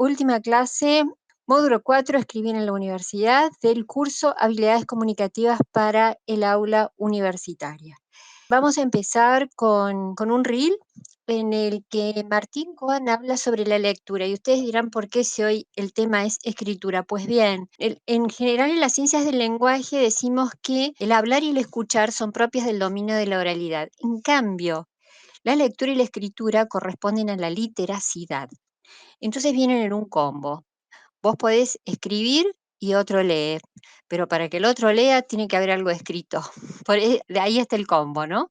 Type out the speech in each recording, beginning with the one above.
última clase, módulo 4, escribir en la universidad, del curso Habilidades Comunicativas para el Aula Universitaria. Vamos a empezar con un reel en el que Martín Cohen habla sobre la lectura, y ustedes dirán por qué si hoy el tema es escritura. Pues bien, en general en las ciencias del lenguaje decimos que el hablar y el escuchar son propias del dominio de la oralidad. En cambio, la lectura y la escritura corresponden a la literacidad. Entonces vienen en un combo. Vos podés escribir y otro lee, pero para que el otro lea tiene que haber algo escrito. De ahí está el combo, ¿no?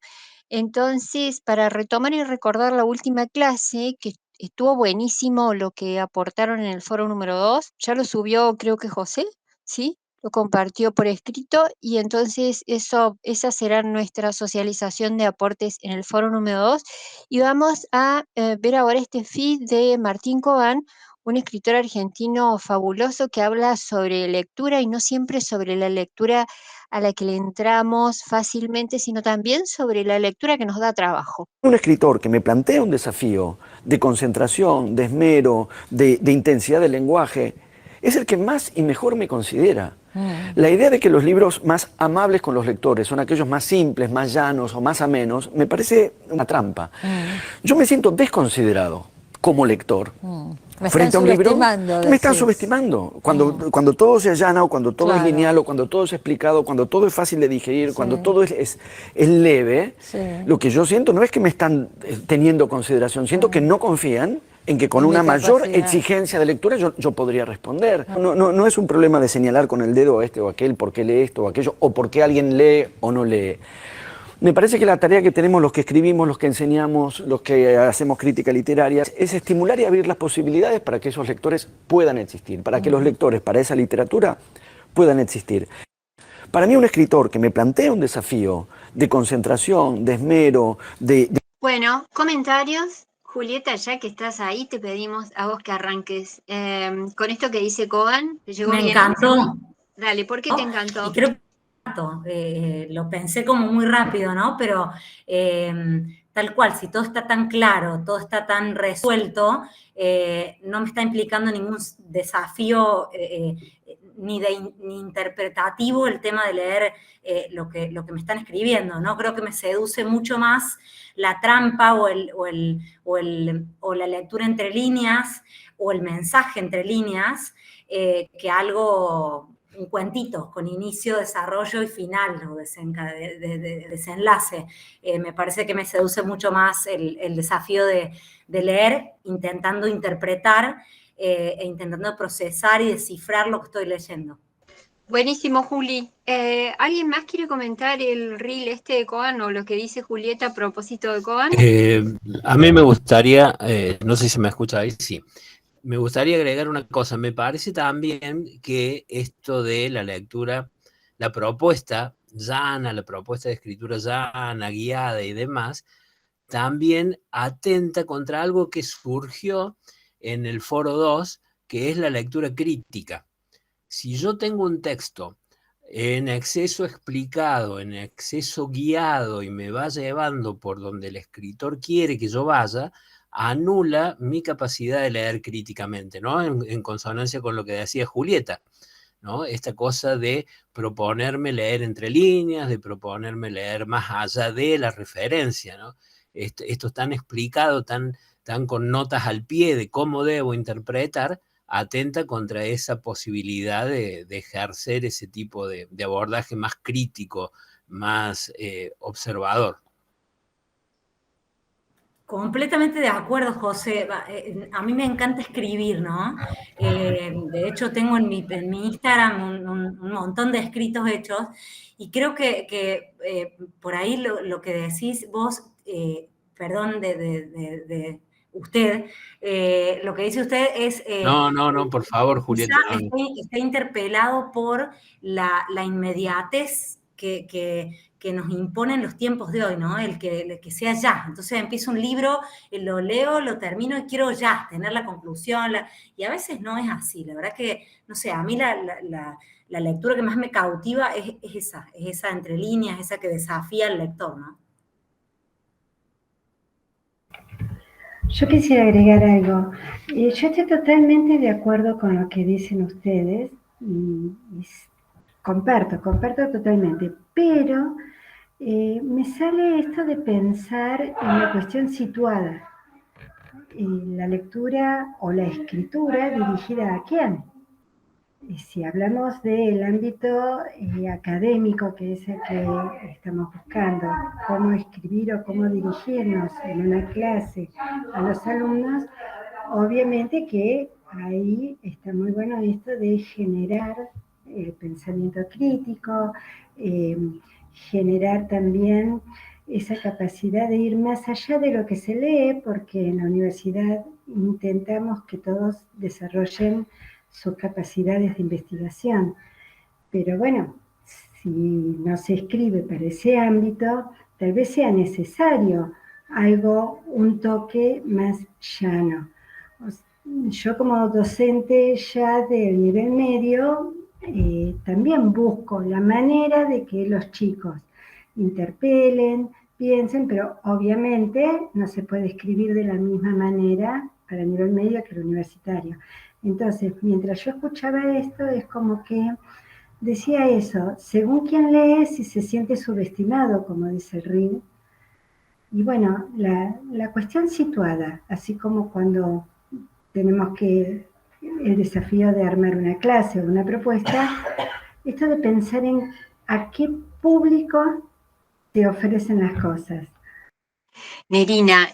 Entonces, para retomar y recordar la última clase, que estuvo buenísimo lo que aportaron en el foro número 2, ya lo subió creo que José, ¿sí? Lo compartió por escrito y entonces esa será nuestra socialización de aportes en el foro número 2. Y vamos a ver ahora este feed de Martín Cobán, un escritor argentino fabuloso que habla sobre lectura y no siempre sobre la lectura a la que le entramos fácilmente, sino también sobre la lectura que nos da trabajo. Un escritor que me plantea un desafío de concentración, de esmero, de intensidad del lenguaje, es el que más y mejor me considera. La idea de que los libros más amables con los lectores son aquellos más simples, más llanos o más amenos, me parece una trampa. Yo me siento desconsiderado como lector. Frente a un libro, me están subestimando. Cuando todo se allana, o cuando todo es lineal, o cuando todo es explicado, cuando todo es fácil de digerir, cuando todo es leve, lo que yo siento no es que me están teniendo consideración, siento que no confían en que con una mayor exigencia de lectura yo podría responder. No es un problema de señalar con el dedo a este o aquel por qué lee esto o aquello, o por qué alguien lee o no lee. Me parece que la tarea que tenemos los que escribimos, los que enseñamos, los que hacemos crítica literaria, es estimular y abrir las posibilidades para que esos lectores puedan existir, para que los lectores para esa literatura puedan existir. Para mí un escritor que me plantea un desafío de concentración, de esmero, Bueno, comentarios. Julieta, ya que estás ahí, te pedimos a vos que arranques con esto que dice Coban. ¿Te llegó bien? Me encantó. Dale, ¿por qué te encantó? Y creo que lo pensé como muy rápido, ¿no? Pero tal cual, si todo está tan claro, todo está tan resuelto, no me está implicando ningún desafío ni interpretativo el tema de leer lo que me están escribiendo, ¿no? Creo que me seduce mucho más la trampa o la lectura entre líneas o el mensaje entre líneas que algo, un cuentito con inicio, desarrollo y final, o desenlace. Me parece que me seduce mucho más el desafío de leer, intentando interpretar e intentando procesar y descifrar lo que estoy leyendo. Buenísimo, Juli. ¿Alguien más quiere comentar el reel este de Coban o lo que dice Julieta a propósito de Coban? A mí me gustaría, no sé si me escucha ahí, sí. Me gustaría agregar una cosa. Me parece también que esto de la lectura, la propuesta llana, la propuesta de escritura llana, guiada y demás, también atenta contra algo que surgió en el foro 2, que es la lectura crítica. Si yo tengo un texto en exceso explicado, en exceso guiado y me va llevando por donde el escritor quiere que yo vaya, anula mi capacidad de leer críticamente, ¿no? En consonancia con lo que decía Julieta, ¿no? Esta cosa de proponerme leer entre líneas, de proponerme leer más allá de la referencia, ¿no? Esto tan explicado, tan con notas al pie de cómo debo interpretar, atenta contra esa posibilidad de ejercer ese tipo de abordaje más crítico, más observador. Completamente de acuerdo, José. A mí me encanta escribir, ¿no? De hecho, tengo en mi Instagram un montón de escritos hechos y creo que por ahí lo que decís vos, perdón de usted, lo que dice usted es... No, por favor, Julieta. Está interpelado por la inmediatez que nos imponen los tiempos de hoy, ¿no? El que sea ya. Entonces empiezo un libro, lo leo, lo termino y quiero ya tener la conclusión. Y a veces no es así. La verdad que, no sé, a mí la lectura que más me cautiva es esa entre líneas, esa que desafía al lector, ¿no? Yo quisiera agregar algo. Yo estoy totalmente de acuerdo con lo que dicen ustedes y comparto totalmente, pero me sale esto de pensar en la cuestión situada. La lectura o la escritura dirigida a quién. Y si hablamos del ámbito académico, que es el que estamos buscando, cómo escribir o cómo dirigirnos en una clase a los alumnos, obviamente que ahí está muy bueno esto de generar pensamiento crítico, eh, generar también esa capacidad de ir más allá de lo que se lee, porque en la universidad intentamos que todos desarrollen sus capacidades de investigación. Pero bueno, si no se escribe para ese ámbito, tal vez sea necesario algo, un toque más llano. Yo como docente ya del nivel medio, también busco la manera de que los chicos interpelen, piensen, pero obviamente no se puede escribir de la misma manera para el nivel medio que el universitario. Entonces, mientras yo escuchaba esto, es como que decía eso, según quien lee, si se siente subestimado, como dice el Rin. Y bueno, la cuestión situada, así como cuando tenemos que el desafío de armar una clase o una propuesta, esto de pensar en a qué público te ofrecen las cosas. Nerina,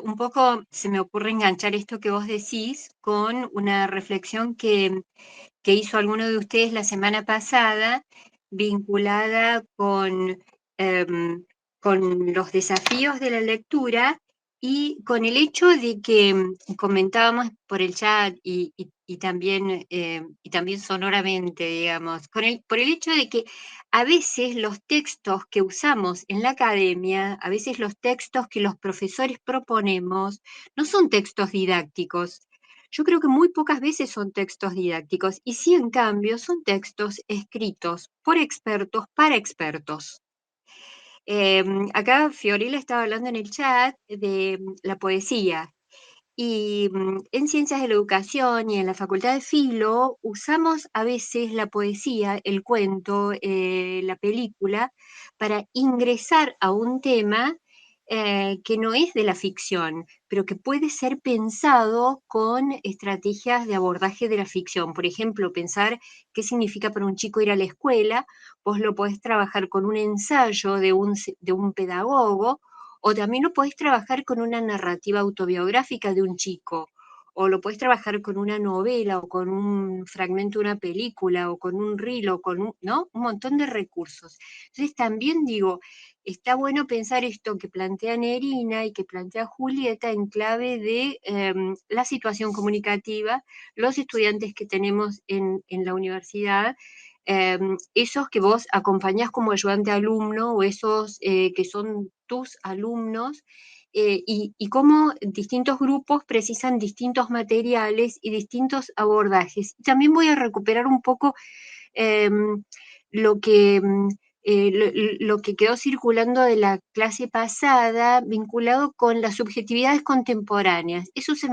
un poco se me ocurre enganchar esto que vos decís con una reflexión que hizo alguno de ustedes la semana pasada, vinculada con los desafíos de la lectura y con el hecho de que comentábamos por el chat y también sonoramente, digamos, por el hecho de que a veces los textos que usamos en la academia, a veces los textos que los profesores proponemos, no son textos didácticos. Yo creo que muy pocas veces son textos didácticos y sí, en cambio, son textos escritos por expertos para expertos. Acá Fiorella estaba hablando en el chat de la poesía. Y en Ciencias de la Educación y en la Facultad de Filo usamos a veces la poesía, el cuento, la película, para ingresar a un tema que no es de la ficción, pero que puede ser pensado con estrategias de abordaje de la ficción. Por ejemplo, pensar qué significa para un chico ir a la escuela, vos lo podés trabajar con un ensayo de un pedagogo o también lo podés trabajar con una narrativa autobiográfica de un chico, o lo podés trabajar con una novela, o con un fragmento de una película, o con un reel, o con ¿no? Un montón de recursos. Entonces también digo, está bueno pensar esto que plantea Nerina y que plantea Julieta en clave de la situación comunicativa, los estudiantes que tenemos en la universidad, esos que vos acompañás como ayudante alumno o esos que son tus alumnos y cómo distintos grupos precisan distintos materiales y distintos abordajes. También voy a recuperar un poco lo que... lo que quedó circulando de la clase pasada vinculado con las subjetividades contemporáneas. Eso es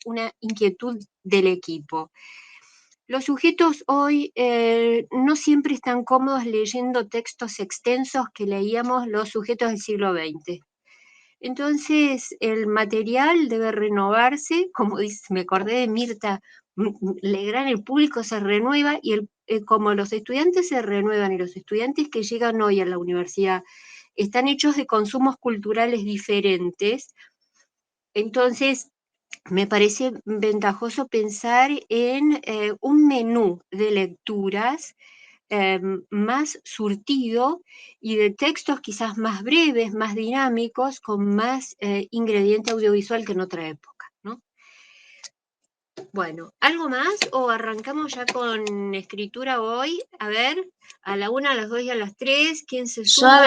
una inquietud del equipo. Los sujetos hoy no siempre están cómodos leyendo textos extensos que leíamos los sujetos del siglo XX. Entonces, el material debe renovarse, como dice, me acordé de Mirta Legrand, el público se renueva y como los estudiantes se renuevan y los estudiantes que llegan hoy a la universidad están hechos de consumos culturales diferentes, entonces me parece ventajoso pensar en un menú de lecturas más surtido y de textos quizás más breves, más dinámicos, con más ingrediente audiovisual que en otra época, ¿no? Bueno, ¿algo más o arrancamos ya con escritura hoy? A ver, a la 1, a las 2 y a las 3, ¿quién se suma?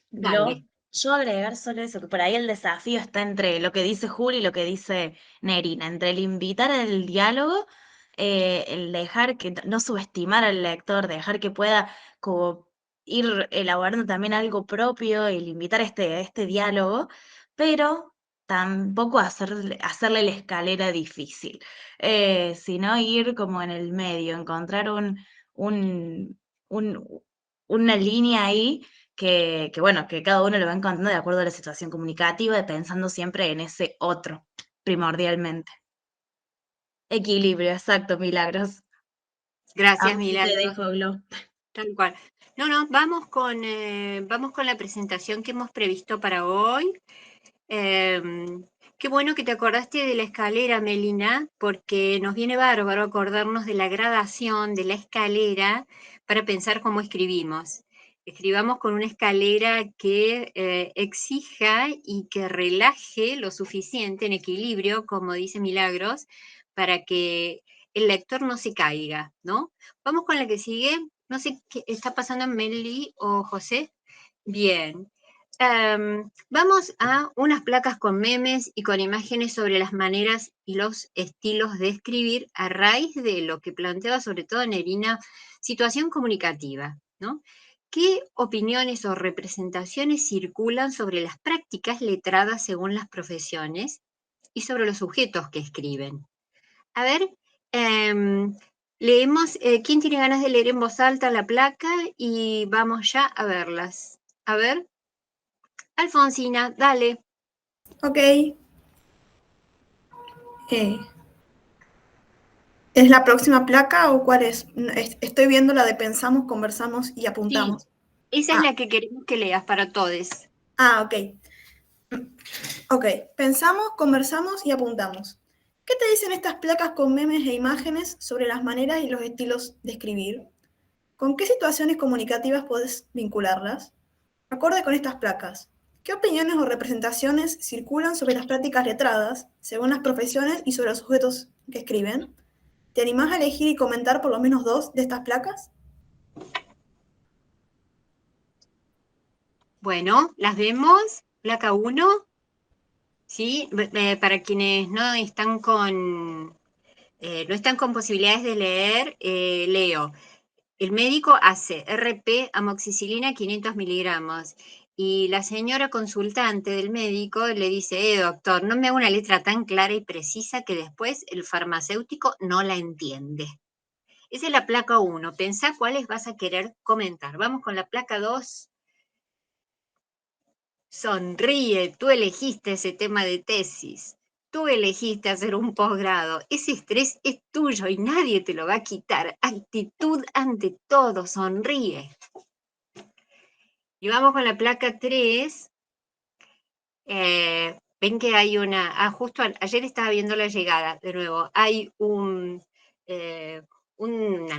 Dale. Yo agregar solo eso, que por ahí el desafío está entre lo que dice Juli y lo que dice Nerina, entre el invitar al diálogo, el dejar que no subestimar al lector, dejar que pueda como ir elaborando también algo propio, el invitar este diálogo, pero tampoco hacerle la escalera difícil, sino ir como en el medio, encontrar un, un- una línea ahí bueno, que cada uno lo va encontrando de acuerdo a la situación comunicativa, pensando siempre en ese otro, primordialmente. Equilibrio, exacto, Milagros. Gracias, Ahora te Milagros. dejo, Glo. Tal cual. No, vamos con la presentación que hemos previsto para hoy. Qué bueno que te acordaste de la escalera, Melina, porque nos viene bárbaro acordarnos de la gradación de la escalera para pensar cómo escribimos. Escribamos con una escalera que exija y que relaje lo suficiente en equilibrio, como dice Milagros, para que el lector no se caiga, ¿no? Vamos con la que sigue. No sé qué está pasando, Meli o José. Bien. Vamos a unas placas con memes y con imágenes sobre las maneras y los estilos de escribir a raíz de lo que planteaba sobre todo Nerina, situación comunicativa, ¿no? ¿Qué opiniones o representaciones circulan sobre las prácticas letradas según las profesiones y sobre los sujetos que escriben? A ver, leemos, ¿quién tiene ganas de leer en voz alta la placa? Y vamos ya a verlas. A ver. Alfonsina, dale. Ok. ¿Es la próxima placa o cuál es? Estoy viendo la de pensamos, conversamos y apuntamos. Sí, esa es la que queremos que leas para todos. Ok. Ok, pensamos, conversamos y apuntamos. ¿Qué te dicen estas placas con memes e imágenes sobre las maneras y los estilos de escribir? ¿Con qué situaciones comunicativas puedes vincularlas? Acorde con estas placas, ¿qué opiniones o representaciones circulan sobre las prácticas letradas, según las profesiones y sobre los sujetos que escriben? ¿Te animás a elegir y comentar por lo menos 2 de estas placas? Bueno, las vemos. Placa 1. ¿Sí? Para quienes no están con posibilidades de leer, leo. El médico hace RP amoxicilina 500 miligramos y la señora consultante del médico le dice, doctor, no me haga una letra tan clara y precisa que después el farmacéutico no la entiende. Esa es la placa 1. Pensá cuáles vas a querer comentar. Vamos con la placa 2. Sonríe, tú elegiste ese tema de tesis. Tú elegiste hacer un posgrado. Ese estrés es tuyo y nadie te lo va a quitar. Actitud ante todo, sonríe. Y vamos con la placa 3. Ven que hay una... justo ayer estaba viendo la llegada, de nuevo. Hay una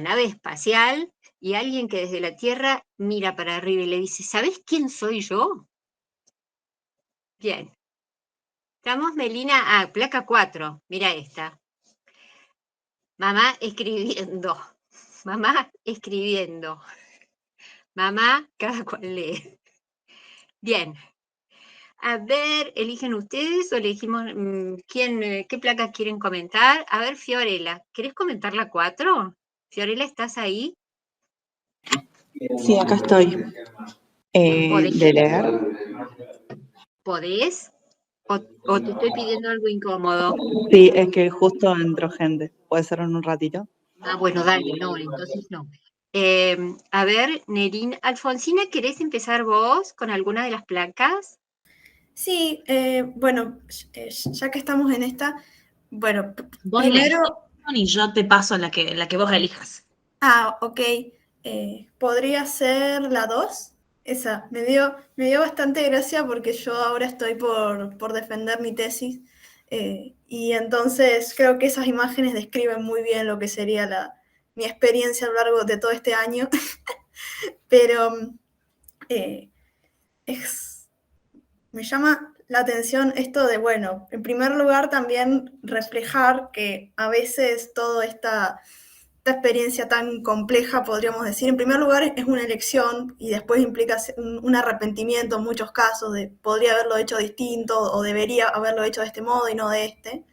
nave espacial y alguien que desde la Tierra mira para arriba y le dice, ¿sabes quién soy yo? Bien. Estamos, Melina, placa 4. Mira esta. Mamá escribiendo. Mamá escribiendo. Mamá, cada cual lee. Bien. A ver, ¿eligen ustedes o elegimos qué placas quieren comentar? A ver, Fiorella, ¿querés comentar la 4? Fiorella, ¿estás ahí? Sí, acá estoy. ¿Podés? De leer. ¿Podés? ¿O te estoy pidiendo algo incómodo? Sí, es que justo entró gente. ¿Puede ser en un ratito? Bueno, dale, no, entonces no. A ver, Nerina, Alfonsina, ¿querés empezar vos con alguna de las placas? Sí, bueno, ya que estamos en esta, bueno, Vos primero... elegís y yo te paso la que vos elijas. Ok. ¿Podría ser la 2? Esa, me dio bastante gracia porque yo ahora estoy por defender mi tesis y entonces creo que esas imágenes describen muy bien lo que sería mi experiencia a lo largo de todo este año, pero me llama la atención esto de, bueno, en primer lugar también reflejar que a veces toda esta experiencia tan compleja, podríamos decir, en primer lugar es una elección y después implica un arrepentimiento en muchos casos de podría haberlo hecho distinto o debería haberlo hecho de este modo y no de este.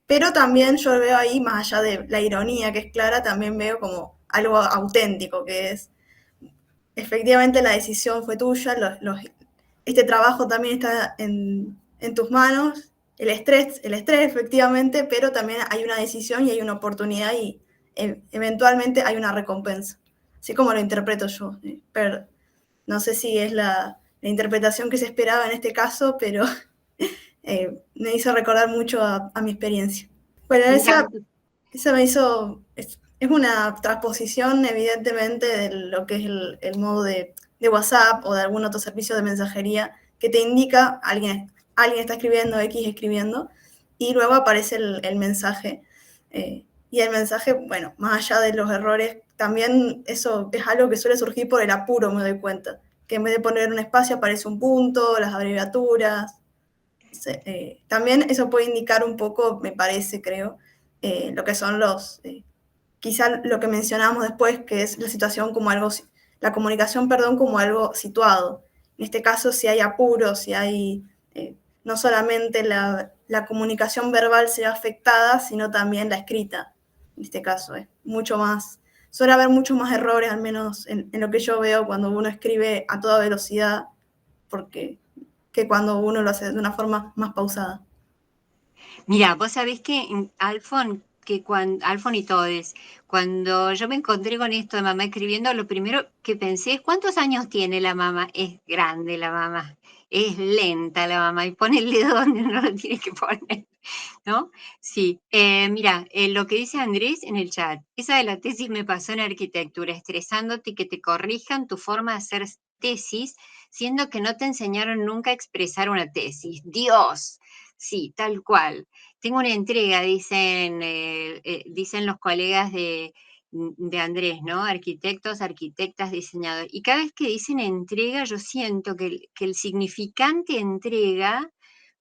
Pero también yo veo ahí, más allá de la ironía que es clara, también veo como algo auténtico, que es efectivamente la decisión fue tuya, este trabajo también está en en tus manos el estrés efectivamente, pero también hay una decisión y hay una oportunidad y eventualmente hay una recompensa. Así como lo interpreto yo. Pero no sé si es la interpretación que se esperaba en este caso, pero me hizo recordar mucho a mi experiencia. Bueno, esa me hizo... Es una transposición, evidentemente, de lo que es el modo de WhatsApp o de algún otro servicio de mensajería que te indica alguien está escribiendo, X escribiendo, y luego aparece el mensaje. Y el mensaje, bueno, más allá de los errores, también eso es algo que suele surgir por el apuro, me doy cuenta. Que en vez de poner un espacio aparece un punto, las abreviaturas. También eso puede indicar un poco, me parece, creo, lo que son quizá lo que mencionamos después, que es la situación como algo, la comunicación, perdón, como algo situado. En este caso, si hay apuro, si hay, no solamente la comunicación verbal se ve afectada, sino también la escrita. En este caso, es mucho más, suele haber muchos más errores, al menos en lo que yo veo cuando uno escribe a toda velocidad, que cuando uno lo hace de una forma más pausada. Mira, vos sabés que Alfon y todes, cuando yo me encontré con esto de mamá escribiendo, lo primero que pensé es ¿cuántos años tiene la mamá? Es grande la mamá, es lenta la mamá y pone el dedo donde no lo tiene que poner, ¿no? Sí, mira, lo que dice Andrés en el chat, esa de la tesis me pasó en arquitectura, estresándote y que te corrijan tu forma de hacer tesis, siendo que no te enseñaron nunca a expresar una tesis. ¡Dios! Sí, tal cual. Tengo una entrega, dicen los colegas de Andrés, ¿no? Arquitectos, arquitectas, diseñadores. Y cada vez que dicen entrega, yo siento que el significante entrega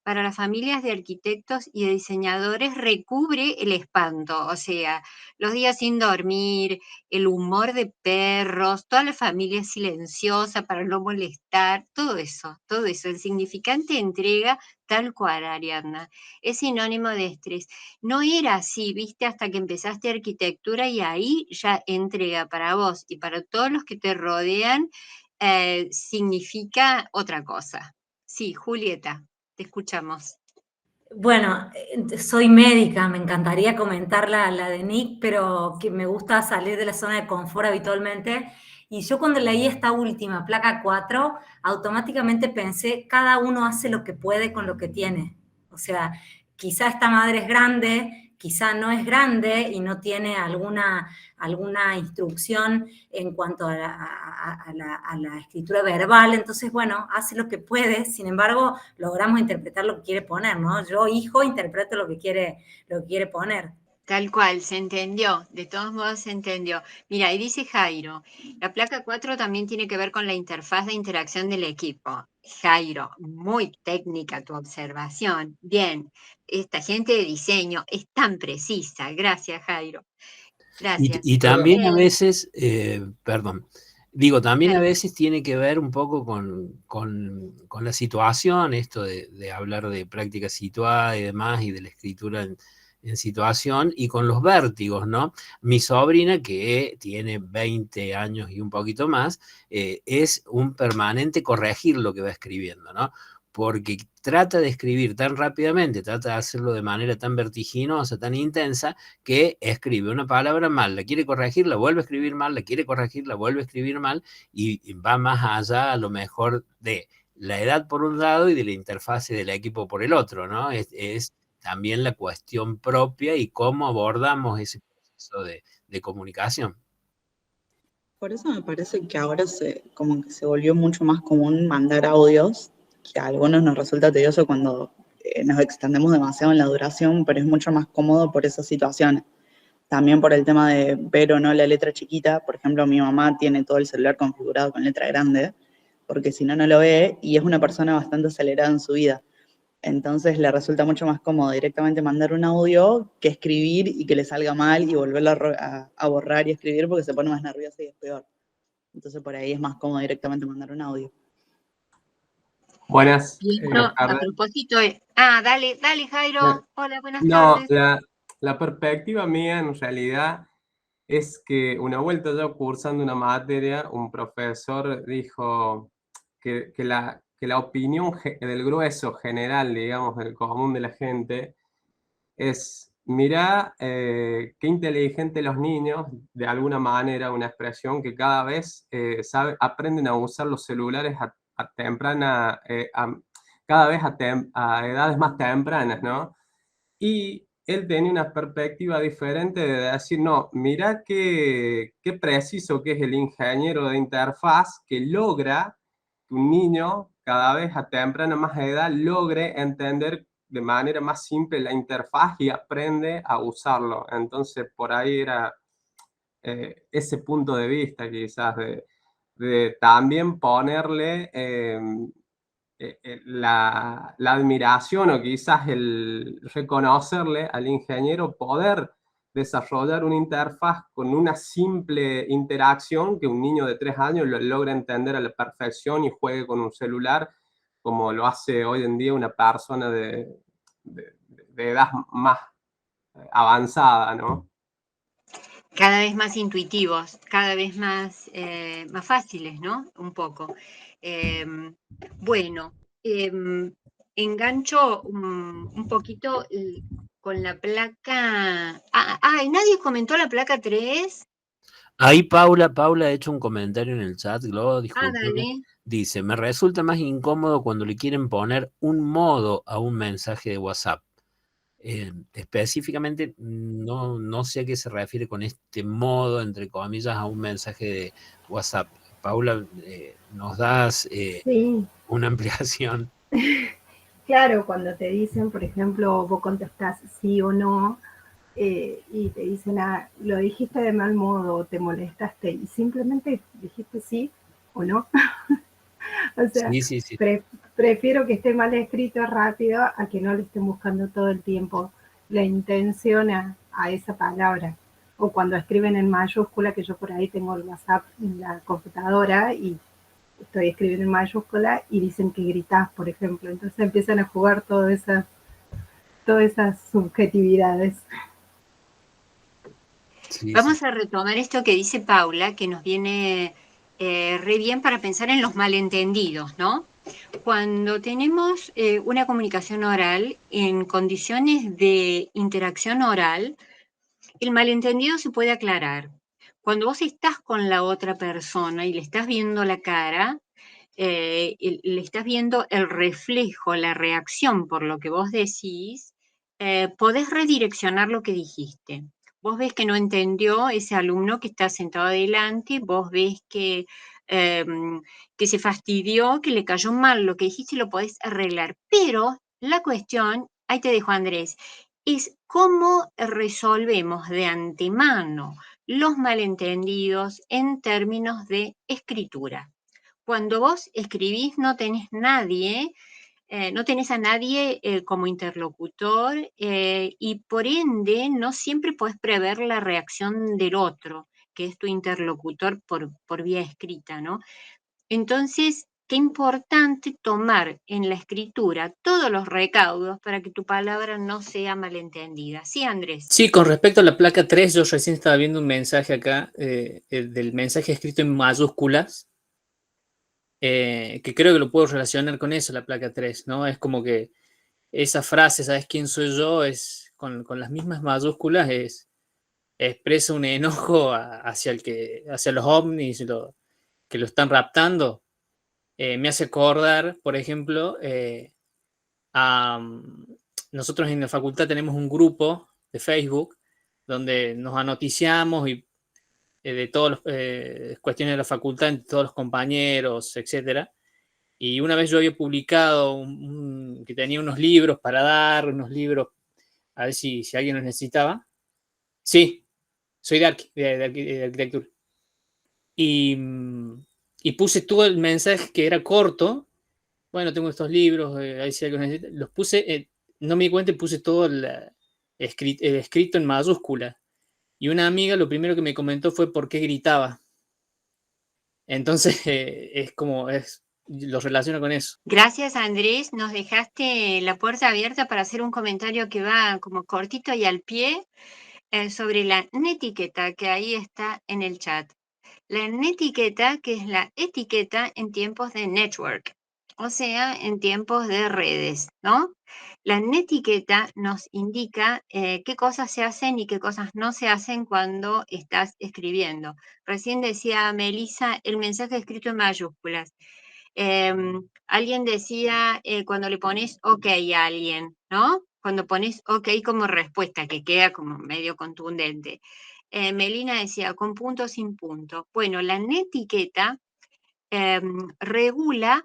para las familias de arquitectos y de diseñadores recubre el espanto, o sea, los días sin dormir, el humor de perros, toda la familia silenciosa para no molestar, todo eso, el significante entrega tal cual, Ariadna, es sinónimo de estrés. No era así, viste, hasta que empezaste arquitectura y ahí ya entrega para vos y para todos los que te rodean, significa otra cosa. Sí, Julieta. Te escuchamos. Bueno, soy médica, me encantaría comentar la de Nick, pero que me gusta salir de la zona de confort habitualmente. Y yo cuando leí esta última, placa 4, automáticamente pensé, cada uno hace lo que puede con lo que tiene. O sea, quizá esta madre es grande, quizá no es grande y no tiene alguna instrucción en cuanto a la escritura verbal, entonces, bueno, hace lo que puede, sin embargo, logramos interpretar lo que quiere poner, ¿no? Yo, hijo, interpreto lo que quiere poner. Tal cual, se entendió, de todos modos se entendió. Mira, y dice Jairo, la placa 4 también tiene que ver con la interfaz de interacción del equipo. Jairo, muy técnica tu observación. Bien, esta gente de diseño es tan precisa. Gracias, Jairo. Gracias. Y también a veces, perdón, digo, también a veces tiene que ver un poco con la situación, esto de hablar de práctica situada y demás, y de la escritura en situación, y con los vértigos, ¿no? Mi sobrina, que tiene 20 años y un poquito más, es un permanente corregir lo que va escribiendo, ¿no? Porque trata de escribir tan rápidamente, trata de hacerlo de manera tan vertiginosa, tan intensa, que escribe una palabra mal, la quiere corregir, la vuelve a escribir mal, la quiere corregir, la vuelve a escribir mal, y va más allá a lo mejor de la edad por un lado y de la interfase del equipo por el otro, ¿no? Es también la cuestión propia y cómo abordamos ese proceso de comunicación. Por eso me parece que ahora como que se volvió mucho más común mandar audios, que a algunos nos resulta tedioso cuando nos extendemos demasiado en la duración, pero es mucho más cómodo por esas situaciones. También por el tema de ver o no la letra chiquita. Por ejemplo, mi mamá tiene todo el celular configurado con letra grande, porque si no, no lo ve, y es una persona bastante acelerada en su vida. Entonces le resulta mucho más cómodo directamente mandar un audio que escribir y que le salga mal y volverlo a borrar y escribir porque se pone más nerviosa y es peor. Entonces por ahí es más cómodo directamente mandar un audio. Buenas a tardes. propósito dale Jairo. Hola, buenas tardes. La perspectiva mía en realidad es que una vuelta yo cursando una materia, un profesor dijo que que la opinión del grueso general, digamos, del común de la gente, es, mirá qué inteligentes los niños, de alguna manera, una expresión que cada vez aprenden a usar los celulares a temprana, cada vez a edades más tempranas, ¿no? Y él tenía una perspectiva diferente de decir, no, mirá qué preciso que es el ingeniero de interfaz que logra que un niño cada vez a temprana más edad logre entender de manera más simple la interfaz y aprende a usarlo. Entonces por ahí era ese punto de vista quizás de también ponerle la admiración o quizás el reconocerle al ingeniero poder desarrollar una interfaz con una simple interacción que un niño de 3 años lo logra entender a la perfección y juegue con un celular como lo hace hoy en día una persona de edad más avanzada, ¿no? Cada vez más intuitivos, cada vez más fáciles, ¿no? Un poco. Bueno, engancho un poquito con la placa. ¿Y nadie comentó la placa 3? Ahí Paula ha hecho un comentario en el chat, Glo, discúlpeme. Dale. Dice, me resulta más incómodo cuando le quieren poner un modo a un mensaje de WhatsApp. Específicamente, no sé a qué se refiere con este modo, entre comillas, a un mensaje de WhatsApp. Paula, ¿nos das Sí, una ampliación? claro, cuando te dicen, por ejemplo, vos contestás sí o no, y te dicen, lo dijiste de mal modo, o te molestaste, y simplemente dijiste sí o no. O sea, Sí. prefiero que esté mal escrito rápido a que no le estén buscando todo el tiempo la intención a esa palabra. O cuando escriben en mayúscula, que yo por ahí tengo el WhatsApp en la computadora y estoy escribiendo en mayúscula y dicen que gritás, por ejemplo. Entonces empiezan a jugar todas esas subjetividades. Vamos a retomar esto que dice Paula, que nos viene re bien para pensar en los malentendidos, ¿no? Cuando tenemos una comunicación oral en condiciones de interacción oral, el malentendido se puede aclarar. Cuando vos estás con la otra persona y le estás viendo la cara, le estás viendo el reflejo, la reacción por lo que vos decís, podés redireccionar lo que dijiste. Vos ves que no entendió ese alumno que está sentado adelante, vos ves que se fastidió, que le cayó mal lo que dijiste y lo podés arreglar. Pero la cuestión, ahí te dejo Andrés, es cómo resolvemos de antemano los malentendidos en términos de escritura. Cuando vos escribís no tenés a nadie como interlocutor y por ende no siempre podés prever la reacción del otro, que es tu interlocutor por vía escrita, ¿no? Entonces, qué importante tomar en la escritura todos los recaudos para que tu palabra no sea malentendida. ¿Sí, Andrés? Sí, con respecto a la placa 3, yo recién estaba viendo un mensaje acá, del mensaje escrito en mayúsculas, que creo que lo puedo relacionar con eso, la placa 3, ¿no? Es como que esa frase, ¿sabes quién soy yo? Es con las mismas mayúsculas, expresa un enojo hacia los ovnis que lo están raptando. Me hace acordar, por ejemplo, nosotros en la facultad tenemos un grupo de Facebook donde nos anoticiamos y de todas las cuestiones de la facultad, entre todos los compañeros, etcétera. Y una vez yo había publicado que tenía unos libros para dar, unos libros, a ver si alguien los necesitaba. Sí, soy de arquitectura. Y puse todo el mensaje que era corto. Bueno, tengo estos libros, ahí si alguien necesita. Los puse, no me di cuenta y puse todo el escrito en mayúscula. Y una amiga lo primero que me comentó fue por qué gritaba. Entonces, lo relaciono con eso. Gracias, Andrés. Nos dejaste la puerta abierta para hacer un comentario que va como cortito y al pie sobre la netiqueta que ahí está en el chat. La netiqueta, que es la etiqueta en tiempos de network. o sea, en tiempos de redes, ¿no? La netiqueta nos indica qué cosas se hacen y qué cosas no se hacen cuando estás escribiendo. Recién decía Melissa el mensaje escrito en mayúsculas. Alguien decía cuando le pones OK a alguien, ¿no? Cuando pones OK como respuesta, que queda como medio contundente. Melina decía con punto, sin punto. Bueno, la netiqueta regula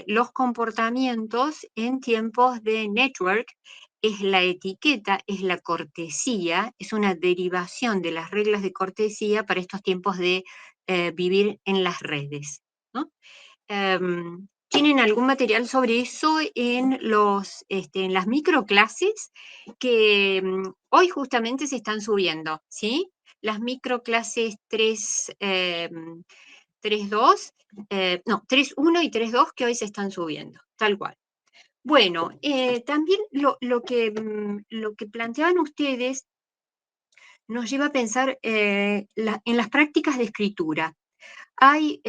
los comportamientos en tiempos de network. Es la etiqueta, es la cortesía, es una derivación de las reglas de cortesía para estos tiempos de vivir en las redes, ¿no? Tienen algún material sobre eso en las microclases que hoy justamente se están subiendo, ¿sí? Las microclases 3.2, no, 3.1 y 3.2 que hoy se están subiendo, tal cual. Bueno, también lo que planteaban ustedes nos lleva a pensar en las prácticas de escritura. Hay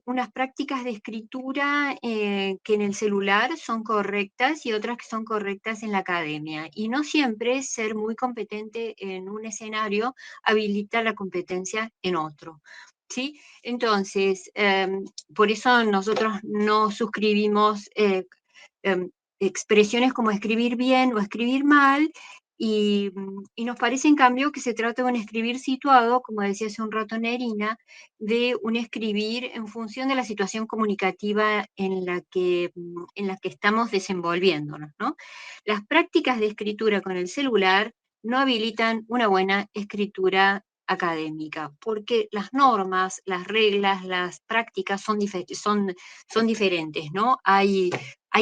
unas prácticas de escritura que en el celular son correctas y otras que son correctas en la academia. Y no siempre ser muy competente en un escenario habilita la competencia en otro, ¿sí? Entonces, por eso nosotros no suscribimos expresiones como escribir bien o escribir mal, y nos parece en cambio que se trata de un escribir situado, como decía hace un rato Nerina, de un escribir en función de la situación comunicativa en la que estamos desenvolviéndonos, ¿no? Las prácticas de escritura con el celular no habilitan una buena escritura académica, porque las normas, las reglas, las prácticas son diferentes, ¿no? Hay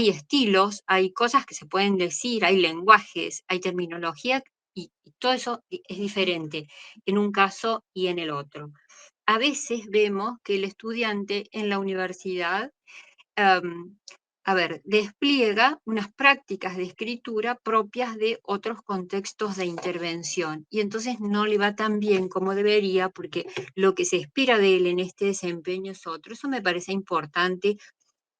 estilos, hay cosas que se pueden decir, hay lenguajes, hay terminología, y todo eso es diferente en un caso y en el otro. A veces vemos que el estudiante en la universidad, despliega unas prácticas de escritura propias de otros contextos de intervención, y entonces no le va tan bien como debería, porque lo que se espera de él en este desempeño es otro. Eso me parece importante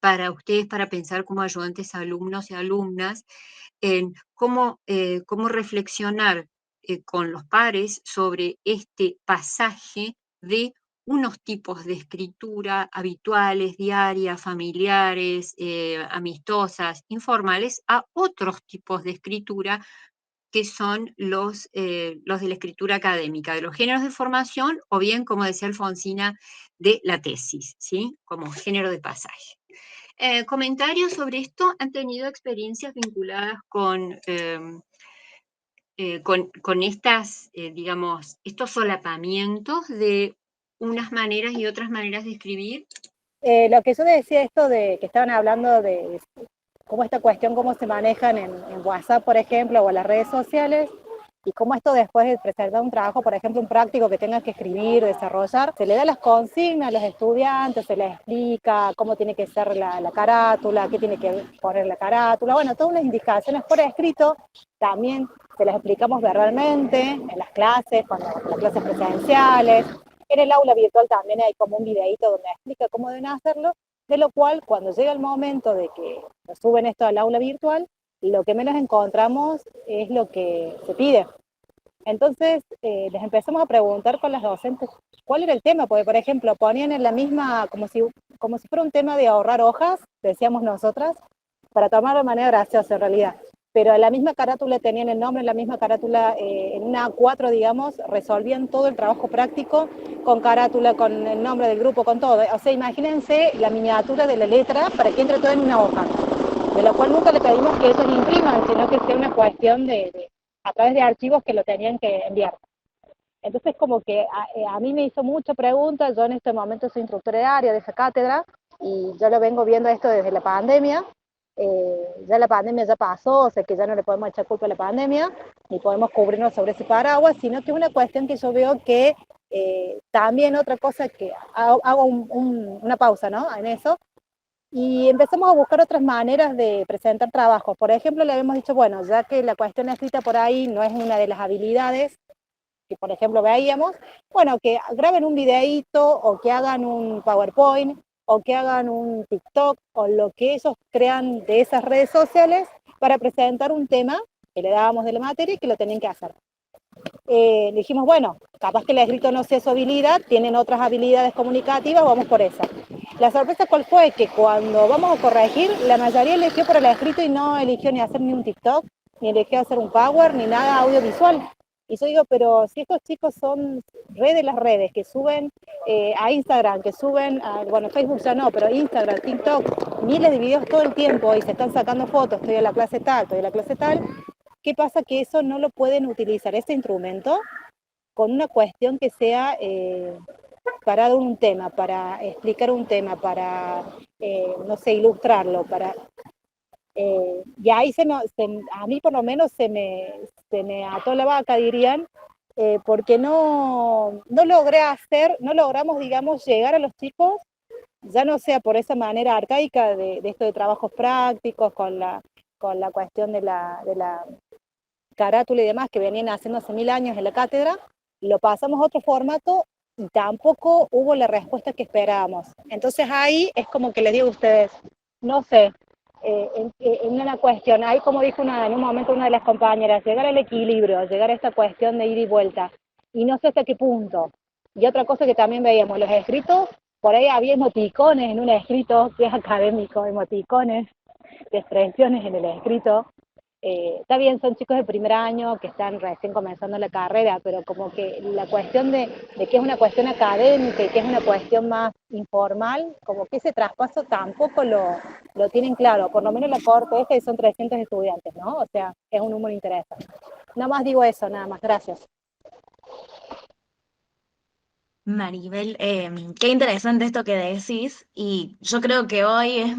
para ustedes, para pensar como ayudantes alumnos y alumnas, en cómo reflexionar con los pares sobre este pasaje de unos tipos de escritura habituales, diarias, familiares, amistosas, informales, a otros tipos de escritura que son los de la escritura académica, de los géneros de formación, o bien, como decía Alfonsina, de la tesis, ¿sí? Como género de pasaje. Comentarios sobre esto. ¿Han tenido experiencias vinculadas con estas, digamos, estos solapamientos de unas maneras y otras maneras de escribir? Lo que yo decía, esto de que estaban hablando de cómo esta cuestión, cómo se manejan en WhatsApp, por ejemplo, o en las redes sociales, y cómo esto después de presentar un trabajo, por ejemplo, un práctico que tengas que escribir, desarrollar, se le da las consignas a los estudiantes, se les explica cómo tiene que ser la carátula, qué tiene que poner la carátula, bueno, todas unas indicaciones por escrito. También se las explicamos verbalmente en las clases, cuando las clases presenciales. En el aula virtual también hay como un videíto donde explica cómo deben hacerlo, de lo cual cuando llega el momento de que nos suben esto al aula virtual, lo que menos encontramos es lo que se pide. Entonces les empezamos a preguntar con las docentes cuál era el tema, porque por ejemplo ponían en la misma, como si fuera un tema de ahorrar hojas, decíamos nosotras, para tomarlo de manera graciosa en realidad. Pero en la misma carátula tenían el nombre, en la misma carátula, en una A4, digamos, resolvían todo el trabajo práctico con carátula, con el nombre del grupo, con todo. O sea, imagínense la miniatura de la letra para que entre todo en una hoja, de lo cual nunca le pedimos que ellos impriman, sino que sea una cuestión a través de archivos que lo tenían que enviar. Entonces, como que a mí me hizo mucha pregunta. Yo en este momento soy instructora de área de esa cátedra, y yo lo vengo viendo esto desde la pandemia. Ya la pandemia ya pasó, o sea que ya no le podemos echar culpa a la pandemia, ni podemos cubrirnos sobre ese paraguas, sino que es una cuestión que yo veo que también otra cosa que hago una pausa, ¿no? En eso, y empezamos a buscar otras maneras de presentar trabajos. Por ejemplo, le habíamos dicho, bueno, ya que la cuestión escrita por ahí no es una de las habilidades que, por ejemplo, veíamos, bueno, que graben un videíto o que hagan un PowerPoint o que hagan un TikTok o lo que ellos crean de esas redes sociales para presentar un tema que le dábamos de la materia y que lo tenían que hacer. Le dijimos, bueno, capaz que el escrito no sea su habilidad, tienen otras habilidades comunicativas, vamos por esa. La sorpresa cuál fue, que cuando vamos a corregir, la mayoría eligió por el escrito y no eligió ni hacer ni un TikTok, ni eligió hacer un Power, ni nada audiovisual. Y yo digo, pero si estos chicos son de las redes, que suben a Instagram, que suben a, bueno, Facebook ya no, pero Instagram, TikTok, miles de videos todo el tiempo y se están sacando fotos, estoy en la clase tal, estoy en la clase tal, ¿qué pasa? Que eso no lo pueden utilizar, ese instrumento, con una cuestión que sea para dar un tema, para explicar un tema, para, no sé, ilustrarlo, para... y ahí a mí por lo menos se me ató la vaca, dirían, porque no logramos, digamos, llegar a los chicos, ya no sea por esa manera arcaica de esto de trabajos prácticos, con la cuestión de la carátula y demás que venían haciendo hace 1000 años en la cátedra, lo pasamos a otro formato y tampoco hubo la respuesta que esperábamos. Entonces ahí es como que les digo a ustedes, no sé, en una cuestión, ahí como dijo en un momento una de las compañeras, llegar al equilibrio, llegar a esta cuestión de ida y vuelta, y no sé hasta qué punto. Y otra cosa que también veíamos, los escritos, por ahí había emoticones en un escrito, que es académico, emoticones de expresiones en el escrito. Está bien, son chicos de primer año que están recién comenzando la carrera, pero como que la cuestión de que es una cuestión académica y que es una cuestión más informal, como que ese traspaso tampoco lo tienen claro, por lo menos la corte esta y son 300 estudiantes, ¿no? O sea, es un número interesante. Nada más digo eso, nada más, gracias. Maribel, qué interesante esto que decís, y yo creo que hoy es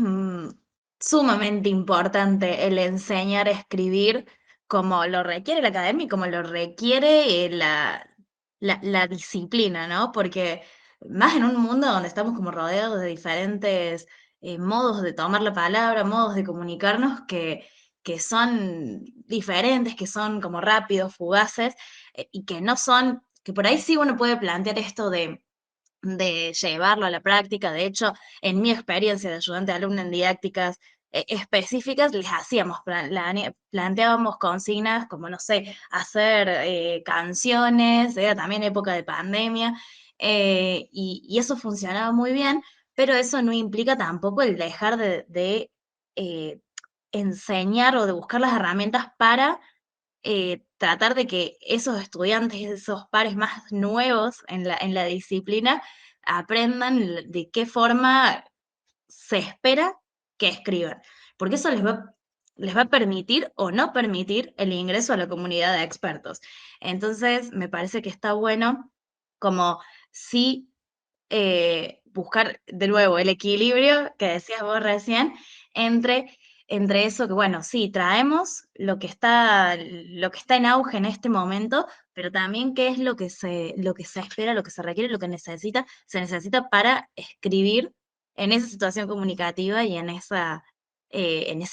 sumamente importante el enseñar a escribir como lo requiere la academia y como lo requiere la disciplina, ¿no? Porque más en un mundo donde estamos como rodeados de diferentes modos de tomar la palabra, modos de comunicarnos que son diferentes, que son como rápidos, fugaces, y que no son, que por ahí sí uno puede plantear esto de llevarlo a la práctica. De hecho, en mi experiencia de ayudante de alumno en didácticas específicas, les hacíamos, planteábamos consignas como, no sé, hacer canciones, era también época de pandemia, y eso funcionaba muy bien, pero eso no implica tampoco el dejar de enseñar o de buscar las herramientas para tratar de que esos estudiantes, esos pares más nuevos en la disciplina, aprendan de qué forma se espera que escriban, porque eso les va a permitir o no permitir el ingreso a la comunidad de expertos. Entonces, me parece que está bueno como sí buscar de nuevo el equilibrio que decías vos recién entre eso que, bueno, sí, traemos lo que está en auge en este momento, pero también qué es lo que se espera, lo que se requiere, lo que se necesita para escribir en esa situación comunicativa y en esa